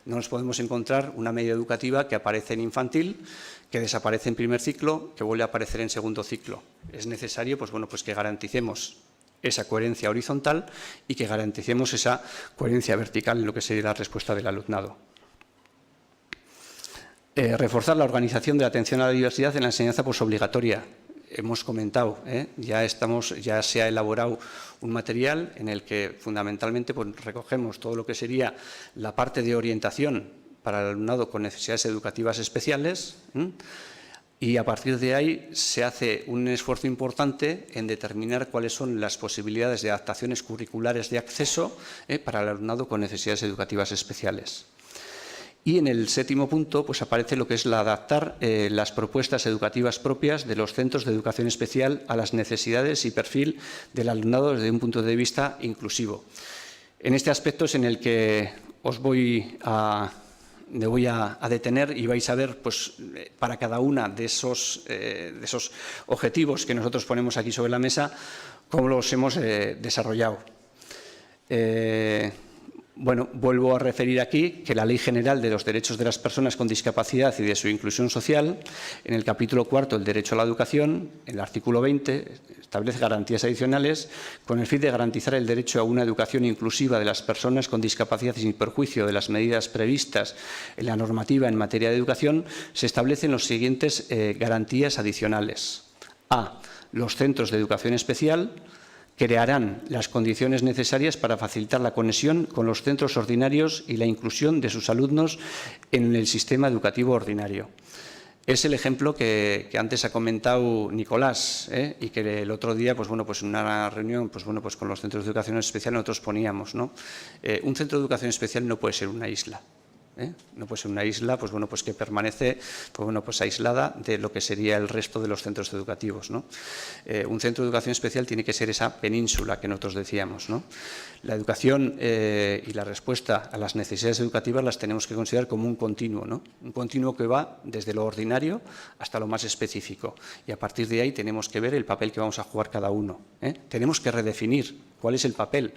No nos podemos encontrar una media educativa que aparece en infantil, que desaparece en primer ciclo, que vuelve a aparecer en segundo ciclo. Es necesario pues que garanticemos esa coherencia horizontal y que garanticemos esa coherencia vertical en lo que sería la respuesta del alumnado. Reforzar la organización de la atención a la diversidad en la enseñanza posobligatoria. Hemos comentado, ya se ha elaborado un material en el que fundamentalmente recogemos todo lo que sería la parte de orientación para el alumnado con necesidades educativas especiales y a partir de ahí se hace un esfuerzo importante en determinar cuáles son las posibilidades de adaptaciones curriculares de acceso para el alumnado con necesidades educativas especiales. Y en el séptimo punto pues aparece lo que es adaptar las propuestas educativas propias de los centros de educación especial a las necesidades y perfil del alumnado desde un punto de vista inclusivo. En este aspecto es en el que me voy a detener y vais a ver pues, para cada una de esos objetivos que nosotros ponemos aquí sobre la mesa cómo los hemos desarrollado. Bueno, vuelvo a referir aquí que la Ley General de los Derechos de las Personas con Discapacidad y de su Inclusión Social, en el capítulo 4, el derecho a la educación, en el artículo 20, establece garantías adicionales con el fin de garantizar el derecho a una educación inclusiva de las personas con discapacidad y sin perjuicio de las medidas previstas en la normativa en materia de educación. Se establecen los siguientes garantías adicionales. A. Los centros de educación especial crearán las condiciones necesarias para facilitar la conexión con los centros ordinarios y la inclusión de sus alumnos en el sistema educativo ordinario. Es el ejemplo que antes ha comentado Nicolás y que el otro día, pues en una reunión, con los centros de educación especial nosotros poníamos, ¿no? Un centro de educación especial no puede ser una isla. No puede ser una isla que permanece aislada de lo que sería el resto de los centros educativos, ¿no? Un centro de educación especial tiene que ser esa península que nosotros decíamos, ¿no? La educación y la respuesta a las necesidades educativas las tenemos que considerar como un continuo, ¿no? Un continuo que va desde lo ordinario hasta lo más específico y a partir de ahí tenemos que ver el papel que vamos a jugar cada uno. Tenemos que redefinir cuál es el papel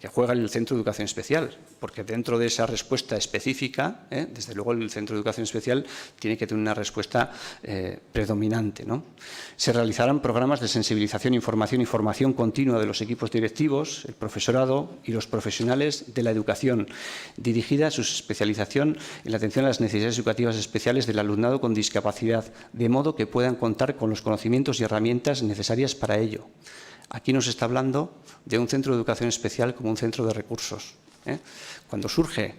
que juega el centro de educación especial, porque dentro de esa respuesta específica, desde luego el centro de educación especial tiene que tener una respuesta predominante, ¿no? Se realizarán programas de sensibilización, información y formación continua de los equipos directivos, el profesorado y los profesionales de la educación, dirigida a su especialización en la atención a las necesidades educativas especiales del alumnado con discapacidad, de modo que puedan contar con los conocimientos y herramientas necesarias para ello. Aquí nos está hablando de un centro de educación especial como un centro de recursos. Cuando surge,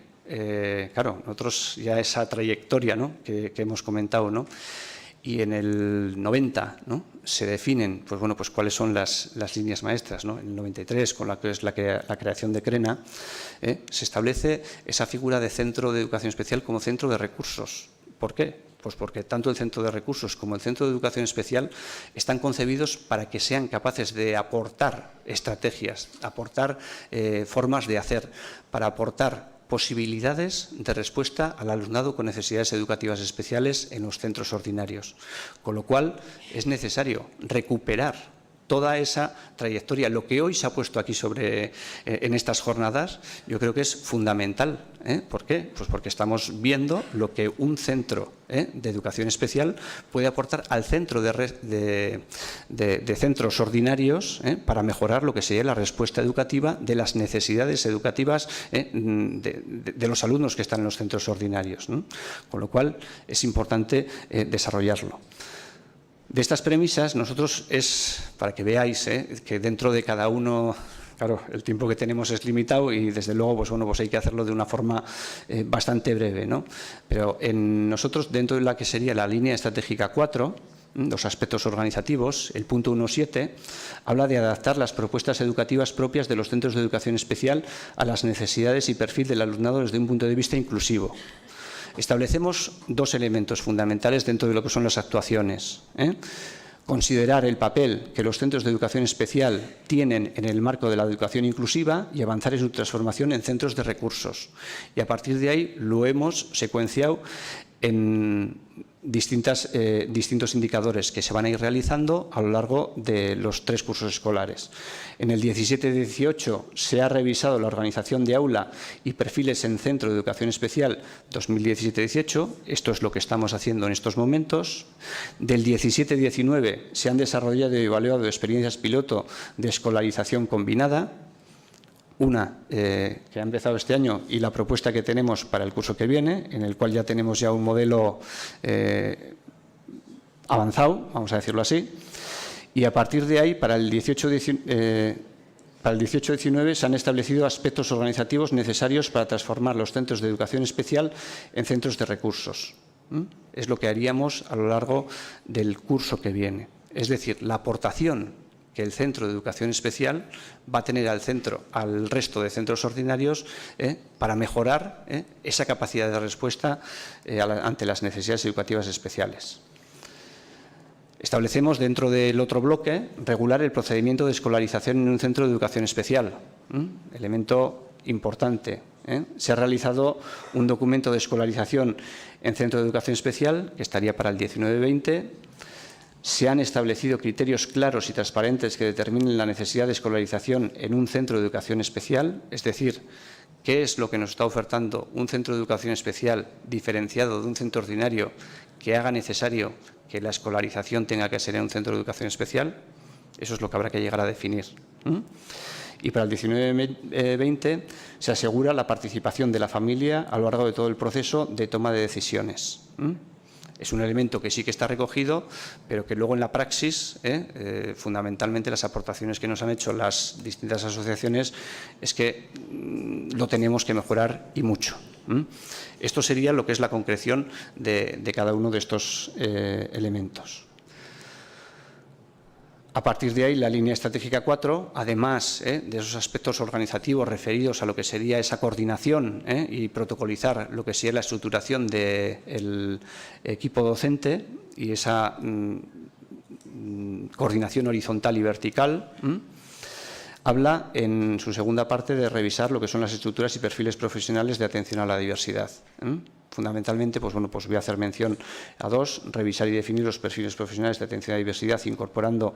claro, nosotros ya esa trayectoria, ¿no?, que hemos comentado, ¿no?, y en el 90, ¿no?, se definen cuáles son las líneas maestras, ¿no? En el 93, con la que es la creación de CRENA, se establece esa figura de centro de educación especial como centro de recursos. ¿Por qué? Pues porque tanto el centro de recursos como el centro de educación especial están concebidos para que sean capaces de aportar estrategias, aportar formas de hacer, para aportar posibilidades de respuesta al alumnado con necesidades educativas especiales en los centros ordinarios. Con lo cual, es necesario recuperar toda esa trayectoria. Lo que hoy se ha puesto aquí en estas jornadas, yo creo que es fundamental. ¿Por qué? Pues porque estamos viendo lo que un centro de educación especial puede aportar al centro de centros ordinarios para mejorar lo que sería la respuesta educativa de las necesidades educativas de los alumnos que están en los centros ordinarios, ¿no? Con lo cual es importante desarrollarlo. De estas premisas, nosotros para que veáis que dentro de cada uno, claro, el tiempo que tenemos es limitado y desde luego pues hay que hacerlo de una forma bastante breve, ¿no? Pero nosotros, dentro de la que sería la línea estratégica 4, los aspectos organizativos. El punto 1.7 habla de adaptar las propuestas educativas propias de los centros de educación especial a las necesidades y perfil del alumnado desde un punto de vista inclusivo. Establecemos dos elementos fundamentales dentro de lo que son las actuaciones. Considerar el papel que los centros de educación especial tienen en el marco de la educación inclusiva y avanzar en su transformación en centros de recursos. Y a partir de ahí lo hemos secuenciado en distintos indicadores que se van a ir realizando a lo largo de los 3 cursos escolares. En el 17-18 se ha revisado la organización de aula y perfiles en centro de educación especial 2017-18. Esto es lo que estamos haciendo en estos momentos. Del 17-19 se han desarrollado y evaluado experiencias piloto de escolarización combinada. Una que ha empezado este año y la propuesta que tenemos para el curso que viene, en el cual ya tenemos ya un modelo avanzado, vamos a decirlo así, y a partir de ahí, para el 18-19 se han establecido aspectos organizativos necesarios para transformar los centros de educación especial en centros de recursos. Es lo que haríamos a lo largo del curso que viene. Es decir, la aportación que el centro de educación especial va a tener al resto de centros ordinarios para mejorar esa capacidad de respuesta ante las necesidades educativas especiales. Establecemos dentro del otro bloque regular el procedimiento de escolarización en un centro de educación especial, elemento importante. Se ha realizado un documento de escolarización en centro de educación especial que estaría para el 19-20. Se han establecido criterios claros y transparentes que determinen la necesidad de escolarización en un centro de educación especial, es decir, qué es lo que nos está ofertando un centro de educación especial diferenciado de un centro ordinario que haga necesario que la escolarización tenga que ser en un centro de educación especial. Eso es lo que habrá que llegar a definir. Y para el 19-20 se asegura la participación de la familia a lo largo de todo el proceso de toma de decisiones. Es un elemento que sí que está recogido, pero que luego en la praxis, fundamentalmente las aportaciones que nos han hecho las distintas asociaciones, es que lo tenemos que mejorar y mucho. Esto sería lo que es la concreción de cada uno de estos elementos. A partir de ahí, la línea estratégica 4, además de esos aspectos organizativos referidos a lo que sería esa coordinación y protocolizar lo que sería la estructuración del equipo docente y esa coordinación horizontal y vertical, habla en su segunda parte de revisar lo que son las estructuras y perfiles profesionales de atención a la diversidad. Fundamentalmente, pues voy a hacer mención a dos: revisar y definir los perfiles profesionales de atención a la diversidad incorporando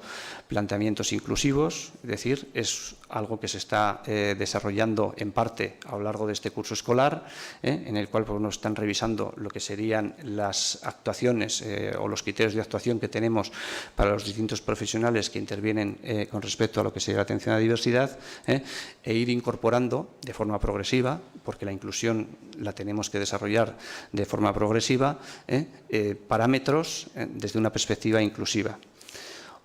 planteamientos inclusivos, es decir, es algo que se está desarrollando en parte a lo largo de este curso escolar, en el cual nos están revisando lo que serían las actuaciones o los criterios de actuación que tenemos para los distintos profesionales que intervienen con respecto a lo que sería la atención a la diversidad, e ir incorporando de forma progresiva, porque la inclusión la tenemos que desarrollar de forma progresiva, parámetros desde una perspectiva inclusiva.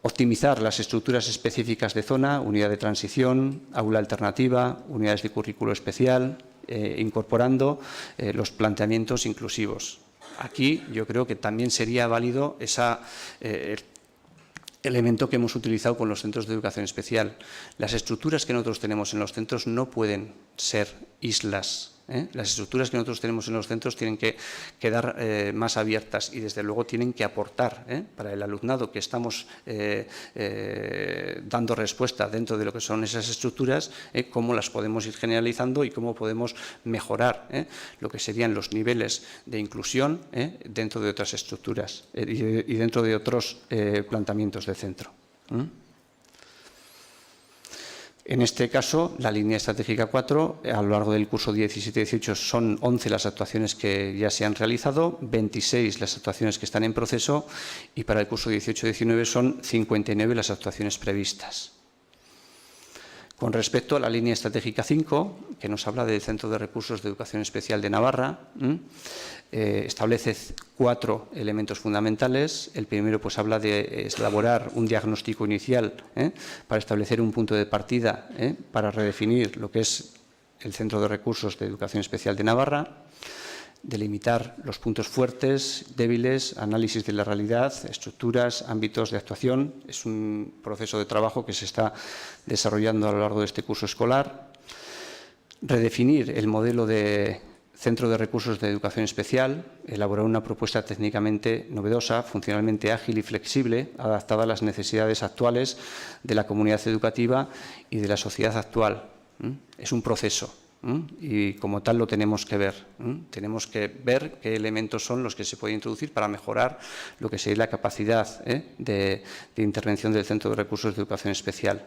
Optimizar las estructuras específicas de zona, unidad de transición, aula alternativa, unidades de currículo especial, incorporando los planteamientos inclusivos. Aquí yo creo que también sería válido ese elemento que hemos utilizado con los centros de educación especial. Las estructuras que nosotros tenemos en los centros no pueden ser islas. Las estructuras que nosotros tenemos en los centros tienen que quedar más abiertas y, desde luego, tienen que aportar para el alumnado que estamos dando respuesta dentro de lo que son esas estructuras, cómo las podemos ir generalizando y cómo podemos mejorar lo que serían los niveles de inclusión dentro de otras estructuras y dentro de otros planteamientos de centro. En este caso, la línea estratégica 4, a lo largo del curso 17-18 son 11 las actuaciones que ya se han realizado, 26 las actuaciones que están en proceso y para el curso 18-19 son 59 las actuaciones previstas. Con respecto a la línea estratégica 5, que nos habla del Centro de Recursos de Educación Especial de Navarra, establece 4 elementos fundamentales. El primero pues habla de elaborar un diagnóstico inicial para establecer un punto de partida para redefinir lo que es el Centro de Recursos de Educación Especial de Navarra. delimitar los puntos fuertes, débiles, análisis de la realidad, estructuras, ámbitos de actuación. Es un proceso de trabajo que se está desarrollando a lo largo de este curso escolar. Redefinir el modelo de centro de recursos de educación especial, elaborar una propuesta técnicamente novedosa, funcionalmente ágil y flexible, adaptada a las necesidades actuales de la comunidad educativa y de la sociedad actual. Es un proceso. Y como tal lo tenemos que ver. Tenemos que ver qué elementos son los que se pueden introducir para mejorar lo que sería la capacidad de intervención del Centro de Recursos de Educación Especial.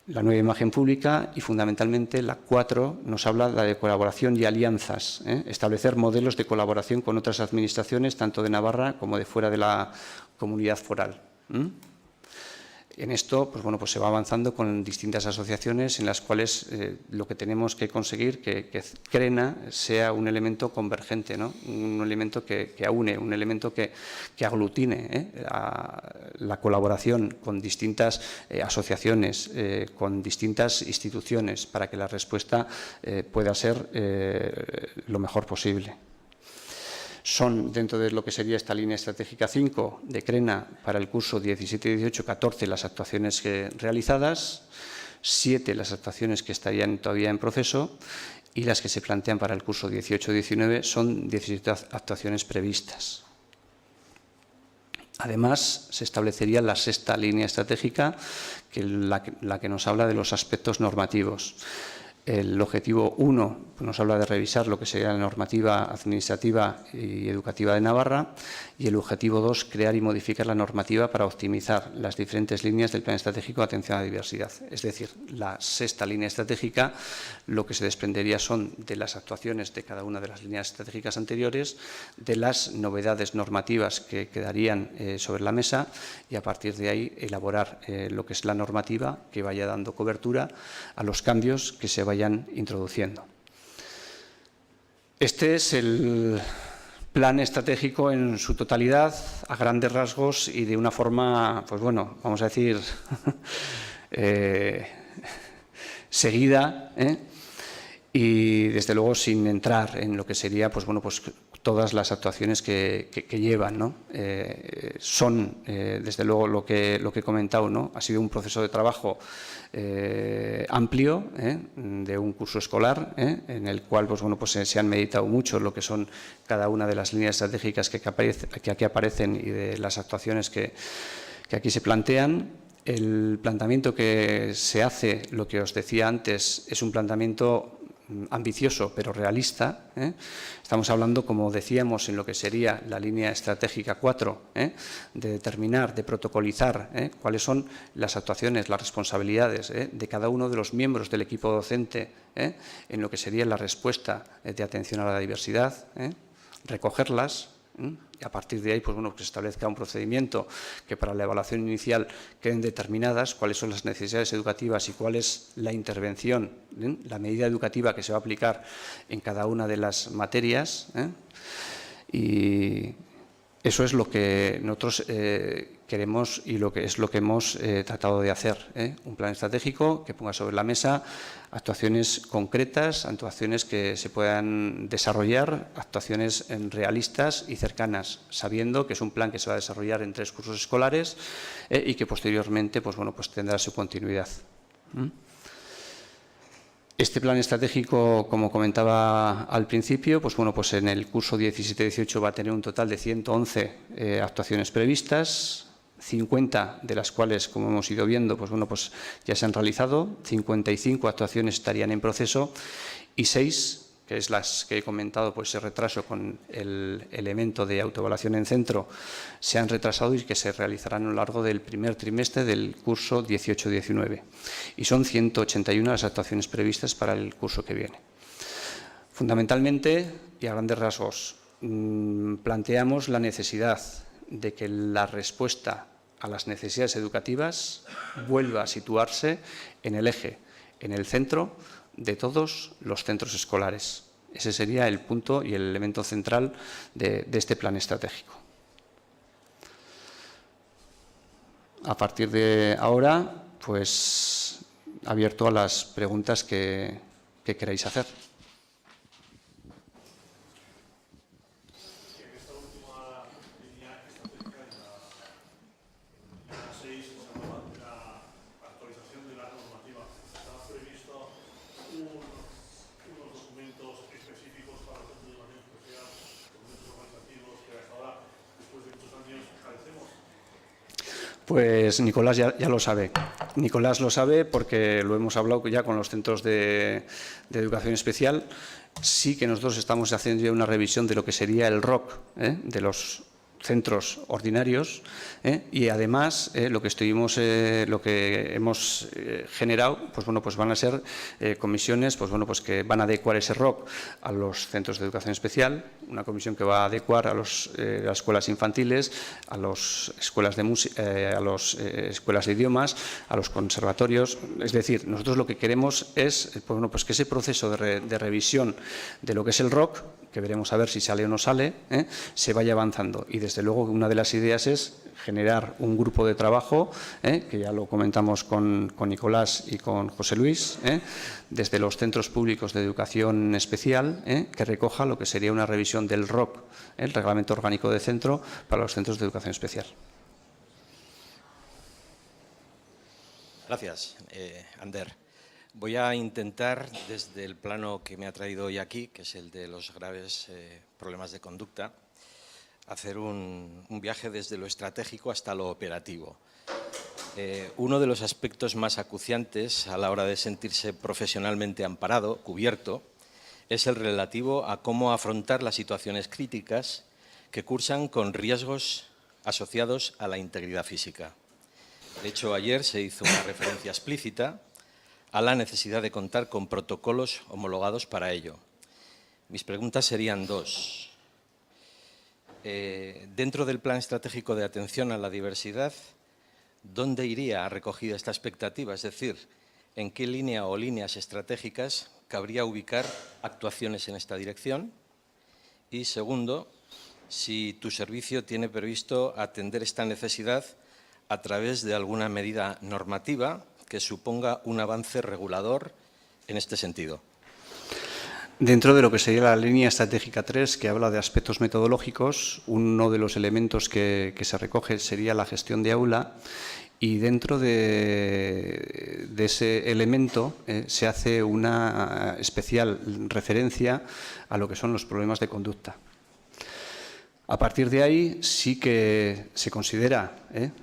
La nueva imagen pública y, fundamentalmente, la 4 nos habla de colaboración y alianzas. Establecer modelos de colaboración con otras administraciones, tanto de Navarra como de fuera de la comunidad foral. En esto, pues bueno, pues se va avanzando con distintas asociaciones en las cuales lo que tenemos que conseguir que CRENA sea un elemento convergente, ¿no? Un elemento que aúne, un elemento que aglutine la colaboración con distintas asociaciones, con distintas instituciones, para que la respuesta pueda ser lo mejor posible. Son, dentro de lo que sería esta línea estratégica 5 de CRENA para el curso 17-18, 14 las actuaciones realizadas, 7 las actuaciones que estarían todavía en proceso y las que se plantean para el curso 18-19 son 17 actuaciones previstas. Además, se establecería la 6ª línea estratégica, la que nos habla de los aspectos normativos. El objetivo 1 nos habla de revisar lo que sería la normativa administrativa y educativa de Navarra, y el objetivo 2, crear y modificar la normativa para optimizar las diferentes líneas del Plan Estratégico de Atención a la Diversidad. Es decir, la 6ª línea estratégica lo que se desprendería son de las actuaciones de cada una de las líneas estratégicas anteriores, de las novedades normativas que quedarían sobre la mesa, y a partir de ahí elaborar lo que es la normativa que vaya dando cobertura a los cambios que se vayan introduciendo. Este es el plan estratégico en su totalidad, a grandes rasgos y de una forma, pues bueno, vamos a decir, seguida, y desde luego sin entrar en lo que sería, pues bueno, pues todas las actuaciones que llevan, ¿no? Son, desde luego, lo que he comentado, ¿no? Ha sido un proceso de trabajo amplio, de un curso escolar, en el cual, pues bueno, pues se han meditado mucho lo que son cada una de las líneas estratégicas que aquí aparecen y de las actuaciones que aquí se plantean. El planteamiento que se hace, lo que os decía antes, es un planteamiento ambicioso pero realista. Estamos hablando, como decíamos, en lo que sería la línea estratégica 4, de determinar, de protocolizar cuáles son las actuaciones, las responsabilidades de cada uno de los miembros del equipo docente en lo que sería la respuesta de atención a la diversidad, recogerlas. Y a partir de ahí, pues bueno, que se establezca un procedimiento que para la evaluación inicial queden determinadas cuáles son las necesidades educativas y cuál es la intervención, la medida educativa que se va a aplicar en cada una de las materias. Y eso es lo que nosotros queremos y lo que hemos tratado de hacer. Un plan estratégico que ponga sobre la mesa actuaciones concretas, actuaciones que se puedan desarrollar, actuaciones realistas y cercanas, sabiendo que es un plan que se va a desarrollar en 3 cursos escolares y que posteriormente, pues bueno, pues tendrá su continuidad. Este plan estratégico, como comentaba al principio, pues bueno, pues en el curso 17-18 va a tener un total de 111 actuaciones previstas, 50 de las cuales, como hemos ido viendo, pues bueno, pues ya se han realizado, 55 actuaciones estarían en proceso y 6, que es las que he comentado, pues ese retraso con el elemento de autoevaluación en centro, se han retrasado y que se realizarán a lo largo del primer trimestre del curso 18-19. Y son 181 las actuaciones previstas para el curso que viene. Fundamentalmente, y a grandes rasgos, planteamos la necesidad de que la respuesta a las necesidades educativas vuelva a situarse en el eje, en el centro de todos los centros escolares. Ese sería el punto y el elemento central de este plan estratégico. A partir de ahora, pues abierto a las preguntas que queráis hacer. Pues Nicolás ya lo sabe. Nicolás lo sabe porque lo hemos hablado ya con los centros de educación especial. Sí que nosotros estamos haciendo ya una revisión de lo que sería el ROC, de los centros ordinarios, y además lo que hemos generado, pues bueno, pues van a ser comisiones, pues bueno, pues que van a adecuar ese ROC a los centros de educación especial, una comisión que va a adecuar a las escuelas infantiles, a las escuelas de música, a las escuelas de idiomas, a los conservatorios. Es decir, nosotros lo que queremos es, pues bueno, pues que ese proceso de revisión de lo que es el ROC, que veremos a ver si sale o no sale, se vaya avanzando. Y desde luego una de las ideas es generar un grupo de trabajo, que ya lo comentamos con Nicolás y con José Luis, desde los centros públicos de educación especial, que recoja lo que sería una revisión del ROC, el Reglamento Orgánico de Centro, para los centros de educación especial. Gracias, Ander. Voy a intentar, desde el plano que me ha traído hoy aquí, que es el de los graves problemas de conducta, hacer un viaje desde lo estratégico hasta lo operativo. Uno de los aspectos más acuciantes a la hora de sentirse profesionalmente amparado, cubierto, es el relativo a cómo afrontar las situaciones críticas que cursan con riesgos asociados a la integridad física. De hecho, ayer se hizo una referencia explícita a la necesidad de contar con protocolos homologados para ello. Mis preguntas serían dos. Dentro del Plan Estratégico de Atención a la Diversidad, ¿dónde iría recogida esta expectativa? Es decir, ¿en qué línea o líneas estratégicas cabría ubicar actuaciones en esta dirección? Y segundo, si tu servicio tiene previsto atender esta necesidad a través de alguna medida normativa que suponga un avance regulador en este sentido. Dentro de lo que sería la línea estratégica 3, que habla de aspectos metodológicos, uno de los elementos que se recoge sería la gestión de aula, y dentro de ese elemento se hace una especial referencia a lo que son los problemas de conducta. A partir de ahí sí que se considera,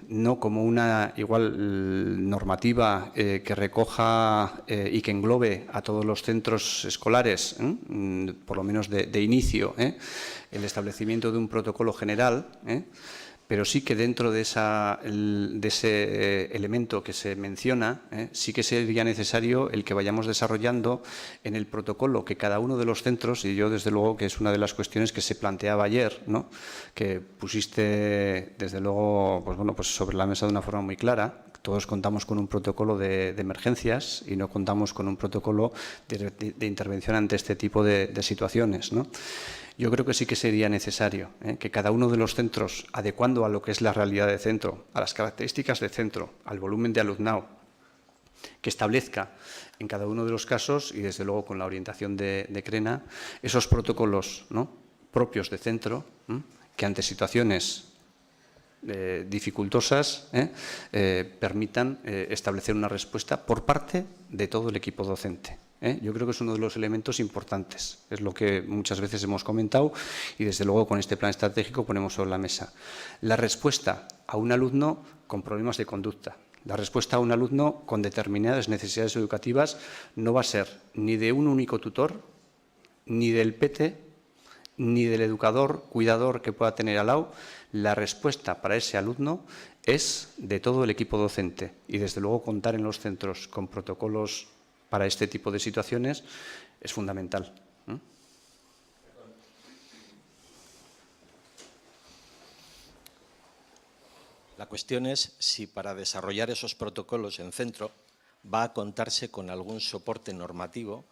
no como una igual normativa que recoja y que englobe a todos los centros escolares, por lo menos de inicio, el establecimiento de un protocolo general, pero sí que dentro de ese elemento que se menciona, sí que sería necesario el que vayamos desarrollando en el protocolo que cada uno de los centros, y yo desde luego que es una de las cuestiones que se planteaba ayer, ¿no?, que pusiste desde luego pues bueno, pues sobre la mesa de una forma muy clara. Todos contamos con un protocolo de emergencias y no contamos con un protocolo de intervención ante este tipo de situaciones, ¿no? Yo creo que sí que sería necesario que cada uno de los centros, adecuando a lo que es la realidad de centro, a las características de centro, al volumen de alumnado, que establezca en cada uno de los casos, y desde luego con la orientación de CRENA, esos protocolos, ¿no?, propios de centro, que ante situaciones dificultosas permitan establecer una respuesta por parte de todo el equipo docente. Yo creo que es uno de los elementos importantes, es lo que muchas veces hemos comentado y desde luego con este plan estratégico ponemos sobre la mesa. La respuesta a un alumno con problemas de conducta, la respuesta a un alumno con determinadas necesidades educativas no va a ser ni de un único tutor, ni del PT, ni del educador, cuidador que pueda tener al lado. La respuesta para ese alumno es de todo el equipo docente y desde luego contar en los centros con protocolos para este tipo de situaciones es fundamental. La cuestión es si para desarrollar esos protocolos en centro va a contarse con algún soporte normativo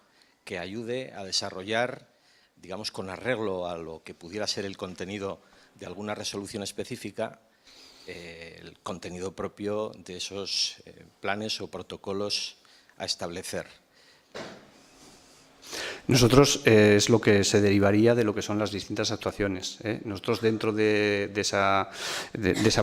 que ayude a desarrollar, digamos, con arreglo a lo que pudiera ser el contenido de alguna resolución específica, el contenido propio de esos planes o protocolos a establecer. Nosotros es lo que se derivaría de lo que son las distintas actuaciones. Nosotros dentro de esa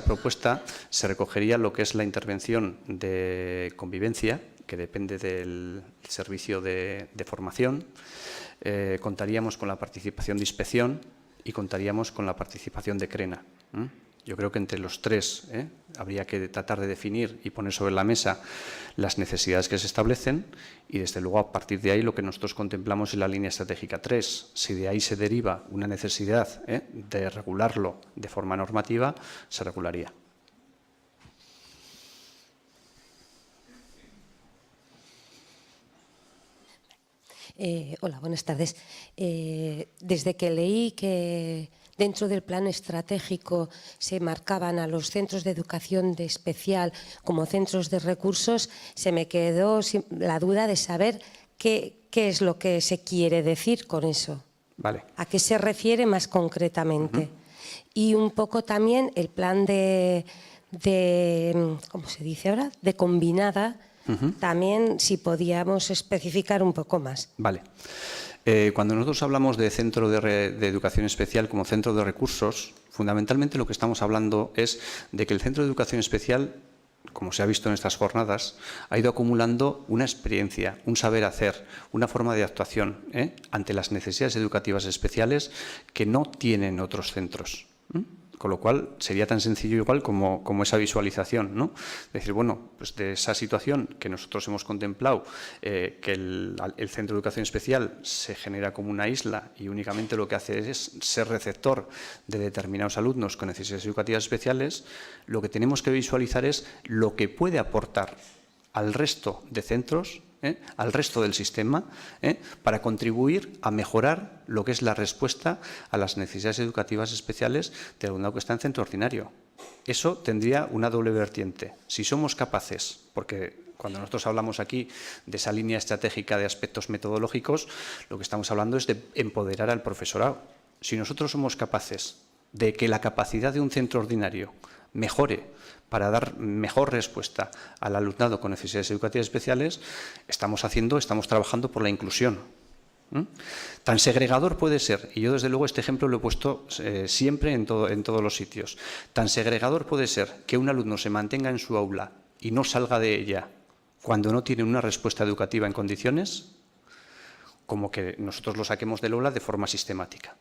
propuesta se recogería lo que es la intervención de convivencia, que depende del servicio de formación. Contaríamos con la participación de inspección y contaríamos con la participación de CRENA. Yo creo que entre los tres habría que tratar de definir y poner sobre la mesa las necesidades que se establecen y, desde luego, a partir de ahí lo que nosotros contemplamos en la línea estratégica 3. Si de ahí se deriva una necesidad de regularlo de forma normativa, se regularía. Hola, buenas tardes. Desde que leí que dentro del plan estratégico se marcaban a los centros de educación especial como centros de recursos, se me quedó la duda de saber qué es lo que se quiere decir con eso. Vale. ¿A qué se refiere más concretamente? Y un poco también el plan de ¿cómo se dice ahora? De combinada. También, si podíamos especificar un poco más. Vale. Cuando nosotros hablamos de centro de educación especial como centro de recursos, fundamentalmente lo que estamos hablando es de que el centro de educación especial, como se ha visto en estas jornadas, ha ido acumulando una experiencia, un saber hacer, una forma de actuación ante las necesidades educativas especiales que no tienen otros centros. Con lo cual, sería tan sencillo igual como esa visualización, ¿no? Decir, bueno, pues de esa situación que nosotros hemos contemplado, que el centro de educación especial se genera como una isla y únicamente lo que hace es ser receptor de determinados alumnos con necesidades educativas especiales, lo que tenemos que visualizar es lo que puede aportar al resto de centros, al resto del sistema, para contribuir a mejorar lo que es la respuesta a las necesidades educativas especiales del alumnado que está en centro ordinario. Eso tendría una doble vertiente. Si somos capaces, porque cuando nosotros hablamos aquí de esa línea estratégica de aspectos metodológicos, lo que estamos hablando es de empoderar al profesorado. Si nosotros somos capaces de que la capacidad de un centro ordinario mejore para dar mejor respuesta al alumnado con necesidades educativas especiales, estamos trabajando por la inclusión. Tan segregador puede ser, y yo desde luego este ejemplo lo he puesto siempre en todos los sitios, tan segregador puede ser que un alumno se mantenga en su aula y no salga de ella cuando no tiene una respuesta educativa en condiciones, como que nosotros lo saquemos del aula de forma sistemática.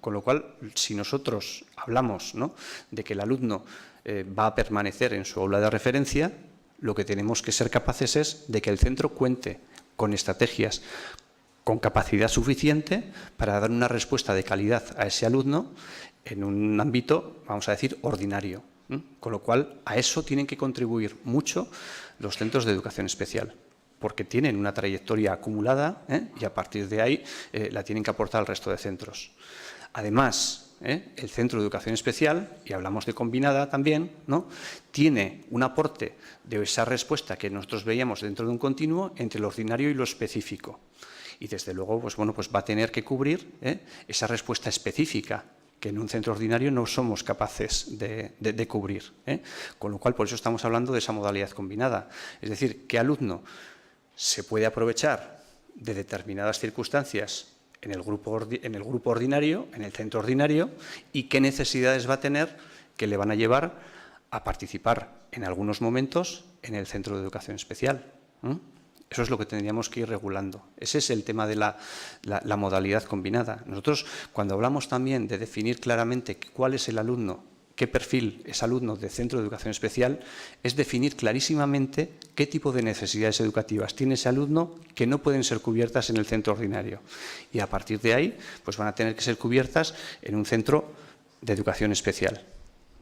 Con lo cual, si nosotros hablamos, ¿no?, de que el alumno va a permanecer en su aula de referencia, lo que tenemos que ser capaces es de que el centro cuente con estrategias, con capacidad suficiente para dar una respuesta de calidad a ese alumno en un ámbito, vamos a decir, ordinario. Con lo cual, a eso tienen que contribuir mucho los centros de educación especial, porque tienen una trayectoria acumulada y a partir de ahí la tienen que aportar al resto de centros. Además, el centro de educación especial, y hablamos de combinada también, ¿no?, tiene un aporte de esa respuesta que nosotros veíamos dentro de un continuo entre lo ordinario y lo específico. Y desde luego, pues bueno, pues va a tener que cubrir esa respuesta específica que en un centro ordinario no somos capaces de cubrir. Con lo cual, por eso estamos hablando de esa modalidad combinada. Es decir, ¿qué alumno se puede aprovechar de determinadas circunstancias en el grupo ordinario, en el centro ordinario, y qué necesidades va a tener que le van a llevar a participar en algunos momentos en el centro de educación especial? Eso es lo que tendríamos que ir regulando. Ese es el tema de la modalidad combinada. Nosotros, cuando hablamos también de definir claramente cuál es el alumno, qué perfil es alumno de centro de educación especial, es definir clarísimamente qué tipo de necesidades educativas tiene ese alumno que no pueden ser cubiertas en el centro ordinario. Y a partir de ahí, pues van a tener que ser cubiertas en un centro de educación especial.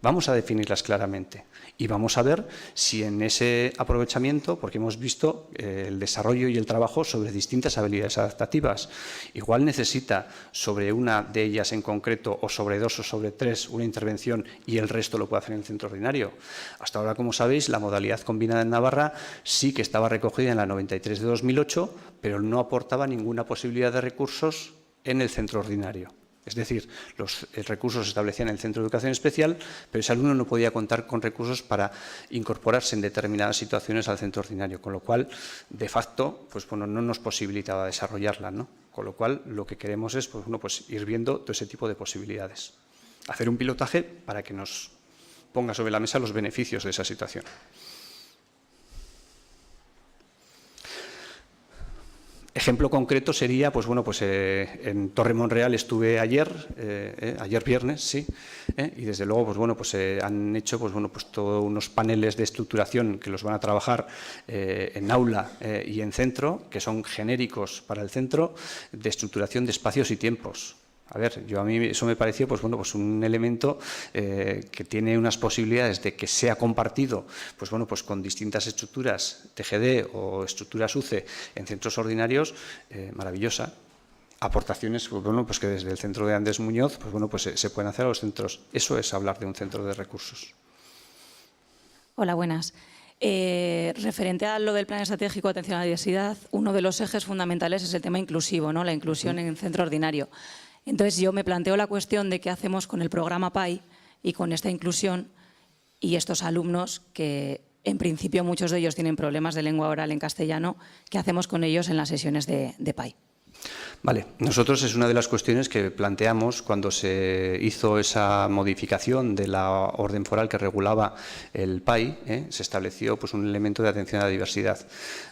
Vamos a definirlas claramente y vamos a ver si en ese aprovechamiento, porque hemos visto el desarrollo y el trabajo sobre distintas habilidades adaptativas, igual necesita sobre una de ellas en concreto o sobre dos o sobre tres una intervención y el resto lo puede hacer en el centro ordinario. Hasta ahora, como sabéis, la modalidad combinada en Navarra sí que estaba recogida en la 93 de 2008, pero no aportaba ninguna posibilidad de recursos en el centro ordinario. Es decir, los recursos se establecían en el centro de educación especial, pero ese alumno no podía contar con recursos para incorporarse en determinadas situaciones al centro ordinario, con lo cual, de facto, pues, bueno, no nos posibilitaba desarrollarla, ¿no? Con lo cual, lo que queremos es, pues, bueno, pues, ir viendo todo ese tipo de posibilidades. Hacer un pilotaje para que nos ponga sobre la mesa los beneficios de esa situación. ejemplo concreto sería, pues bueno, pues en Torre Monreal estuve ayer viernes, sí, y desde luego, pues bueno, pues han hecho, pues bueno, pues todos unos paneles de estructuración que los van a trabajar en aula y en centro, que son genéricos para el centro, de estructuración de espacios y tiempos. A ver, a mí eso me pareció, pues bueno, pues un elemento que tiene unas posibilidades de que sea compartido, pues bueno, pues con distintas estructuras TGD o estructuras UCE en centros ordinarios, maravillosa. Aportaciones, pues bueno, pues que desde el centro de Andrés Muñoz, pues bueno, pues se pueden hacer a los centros. Eso es hablar de un centro de recursos. Hola, buenas. Referente a lo del Plan Estratégico de Atención a la Diversidad, uno de los ejes fundamentales es el tema inclusivo, ¿no? La inclusión en el centro ordinario. Entonces, yo me planteo la cuestión de qué hacemos con el programa PAI y con esta inclusión y estos alumnos que, en principio, muchos de ellos tienen problemas de lengua oral en castellano. ¿Qué hacemos con ellos en las sesiones de PAI? Vale, nosotros es una de las cuestiones que planteamos cuando se hizo esa modificación de la orden foral que regulaba el PAI, se estableció pues, un elemento de atención a la diversidad.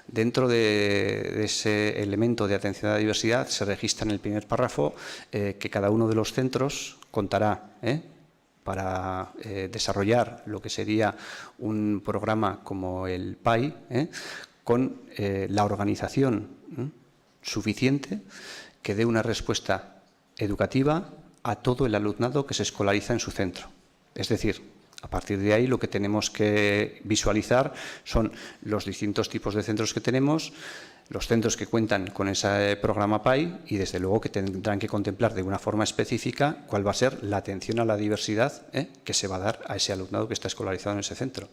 Dentro de ese elemento de atención a la diversidad se registra en el primer párrafo que cada uno de los centros contará para desarrollar lo que sería un programa como el PAI con la organización suficiente que dé una respuesta educativa a todo el alumnado que se escolariza en su centro. Es decir, a partir de ahí lo que tenemos que visualizar son los distintos tipos de centros que tenemos, los centros que cuentan con ese programa PAI y, desde luego, que tendrán que contemplar de una forma específica cuál va a ser la atención a la diversidad que se va a dar a ese alumnado que está escolarizado en ese centro.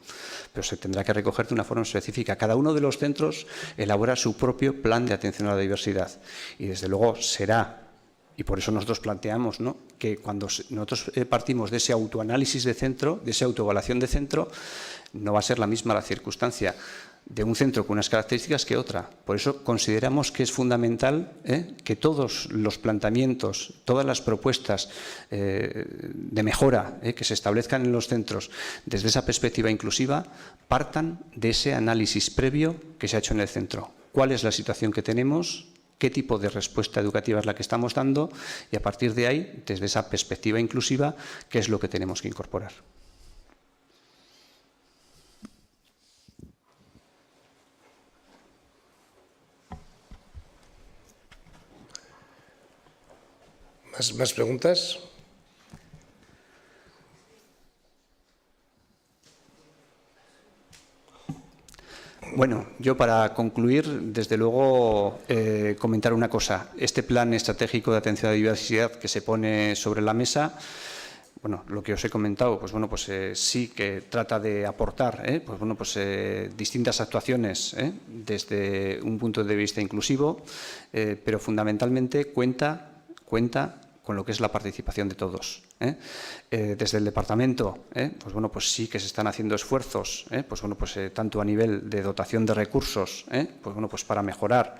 Pero se tendrá que recoger de una forma específica. Cada uno de los centros elabora su propio plan de atención a la diversidad y, desde luego, será, y por eso nosotros planteamos, ¿no?, que cuando nosotros partimos de ese autoanálisis de centro, de esa autoevaluación de centro, no va a ser la misma la circunstancia de un centro con unas características que otra. Por eso consideramos que es fundamental que todos los planteamientos, todas las propuestas de mejora que se establezcan en los centros desde esa perspectiva inclusiva partan de ese análisis previo que se ha hecho en el centro. ¿Cuál es la situación que tenemos? ¿Qué tipo de respuesta educativa es la que estamos dando? Y a partir de ahí, desde esa perspectiva inclusiva, ¿qué es lo que tenemos que incorporar? ¿Más preguntas? Bueno, yo para concluir, desde luego, comentar una cosa. Este plan estratégico de atención a la diversidad que se pone sobre la mesa, bueno, lo que os he comentado, pues bueno, pues sí que trata de aportar, pues bueno, pues distintas actuaciones desde un punto de vista inclusivo, pero fundamentalmente cuenta con lo que es la participación de todos. Desde el departamento, pues bueno, pues sí que se están haciendo esfuerzos, pues bueno, pues tanto a nivel de dotación de recursos, pues bueno, pues para mejorar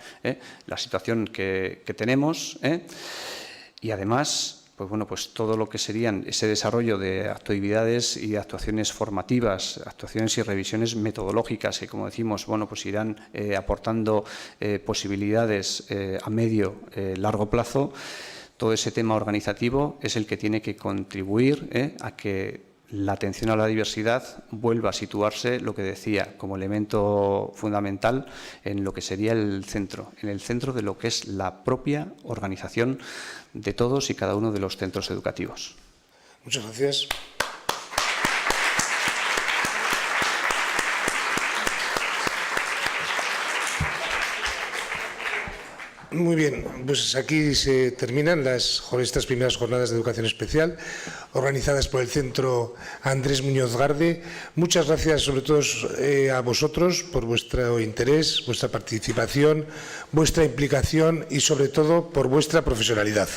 la situación que tenemos, y además, pues bueno, pues todo lo que serían ese desarrollo de actividades y actuaciones formativas, actuaciones y revisiones metodológicas que, como decimos, bueno, pues irán aportando posibilidades a medio, largo plazo. Todo ese tema organizativo es el que tiene que contribuir a que la atención a la diversidad vuelva a situarse, lo que decía, como elemento fundamental en lo que sería el centro, en el centro de lo que es la propia organización de todos y cada uno de los centros educativos. Muchas gracias. Muy bien, pues aquí se terminan estas primeras jornadas de educación especial organizadas por el Centro Andrés Muñoz Garde. Muchas gracias sobre todo a vosotros por vuestro interés, vuestra participación, vuestra implicación y sobre todo por vuestra profesionalidad.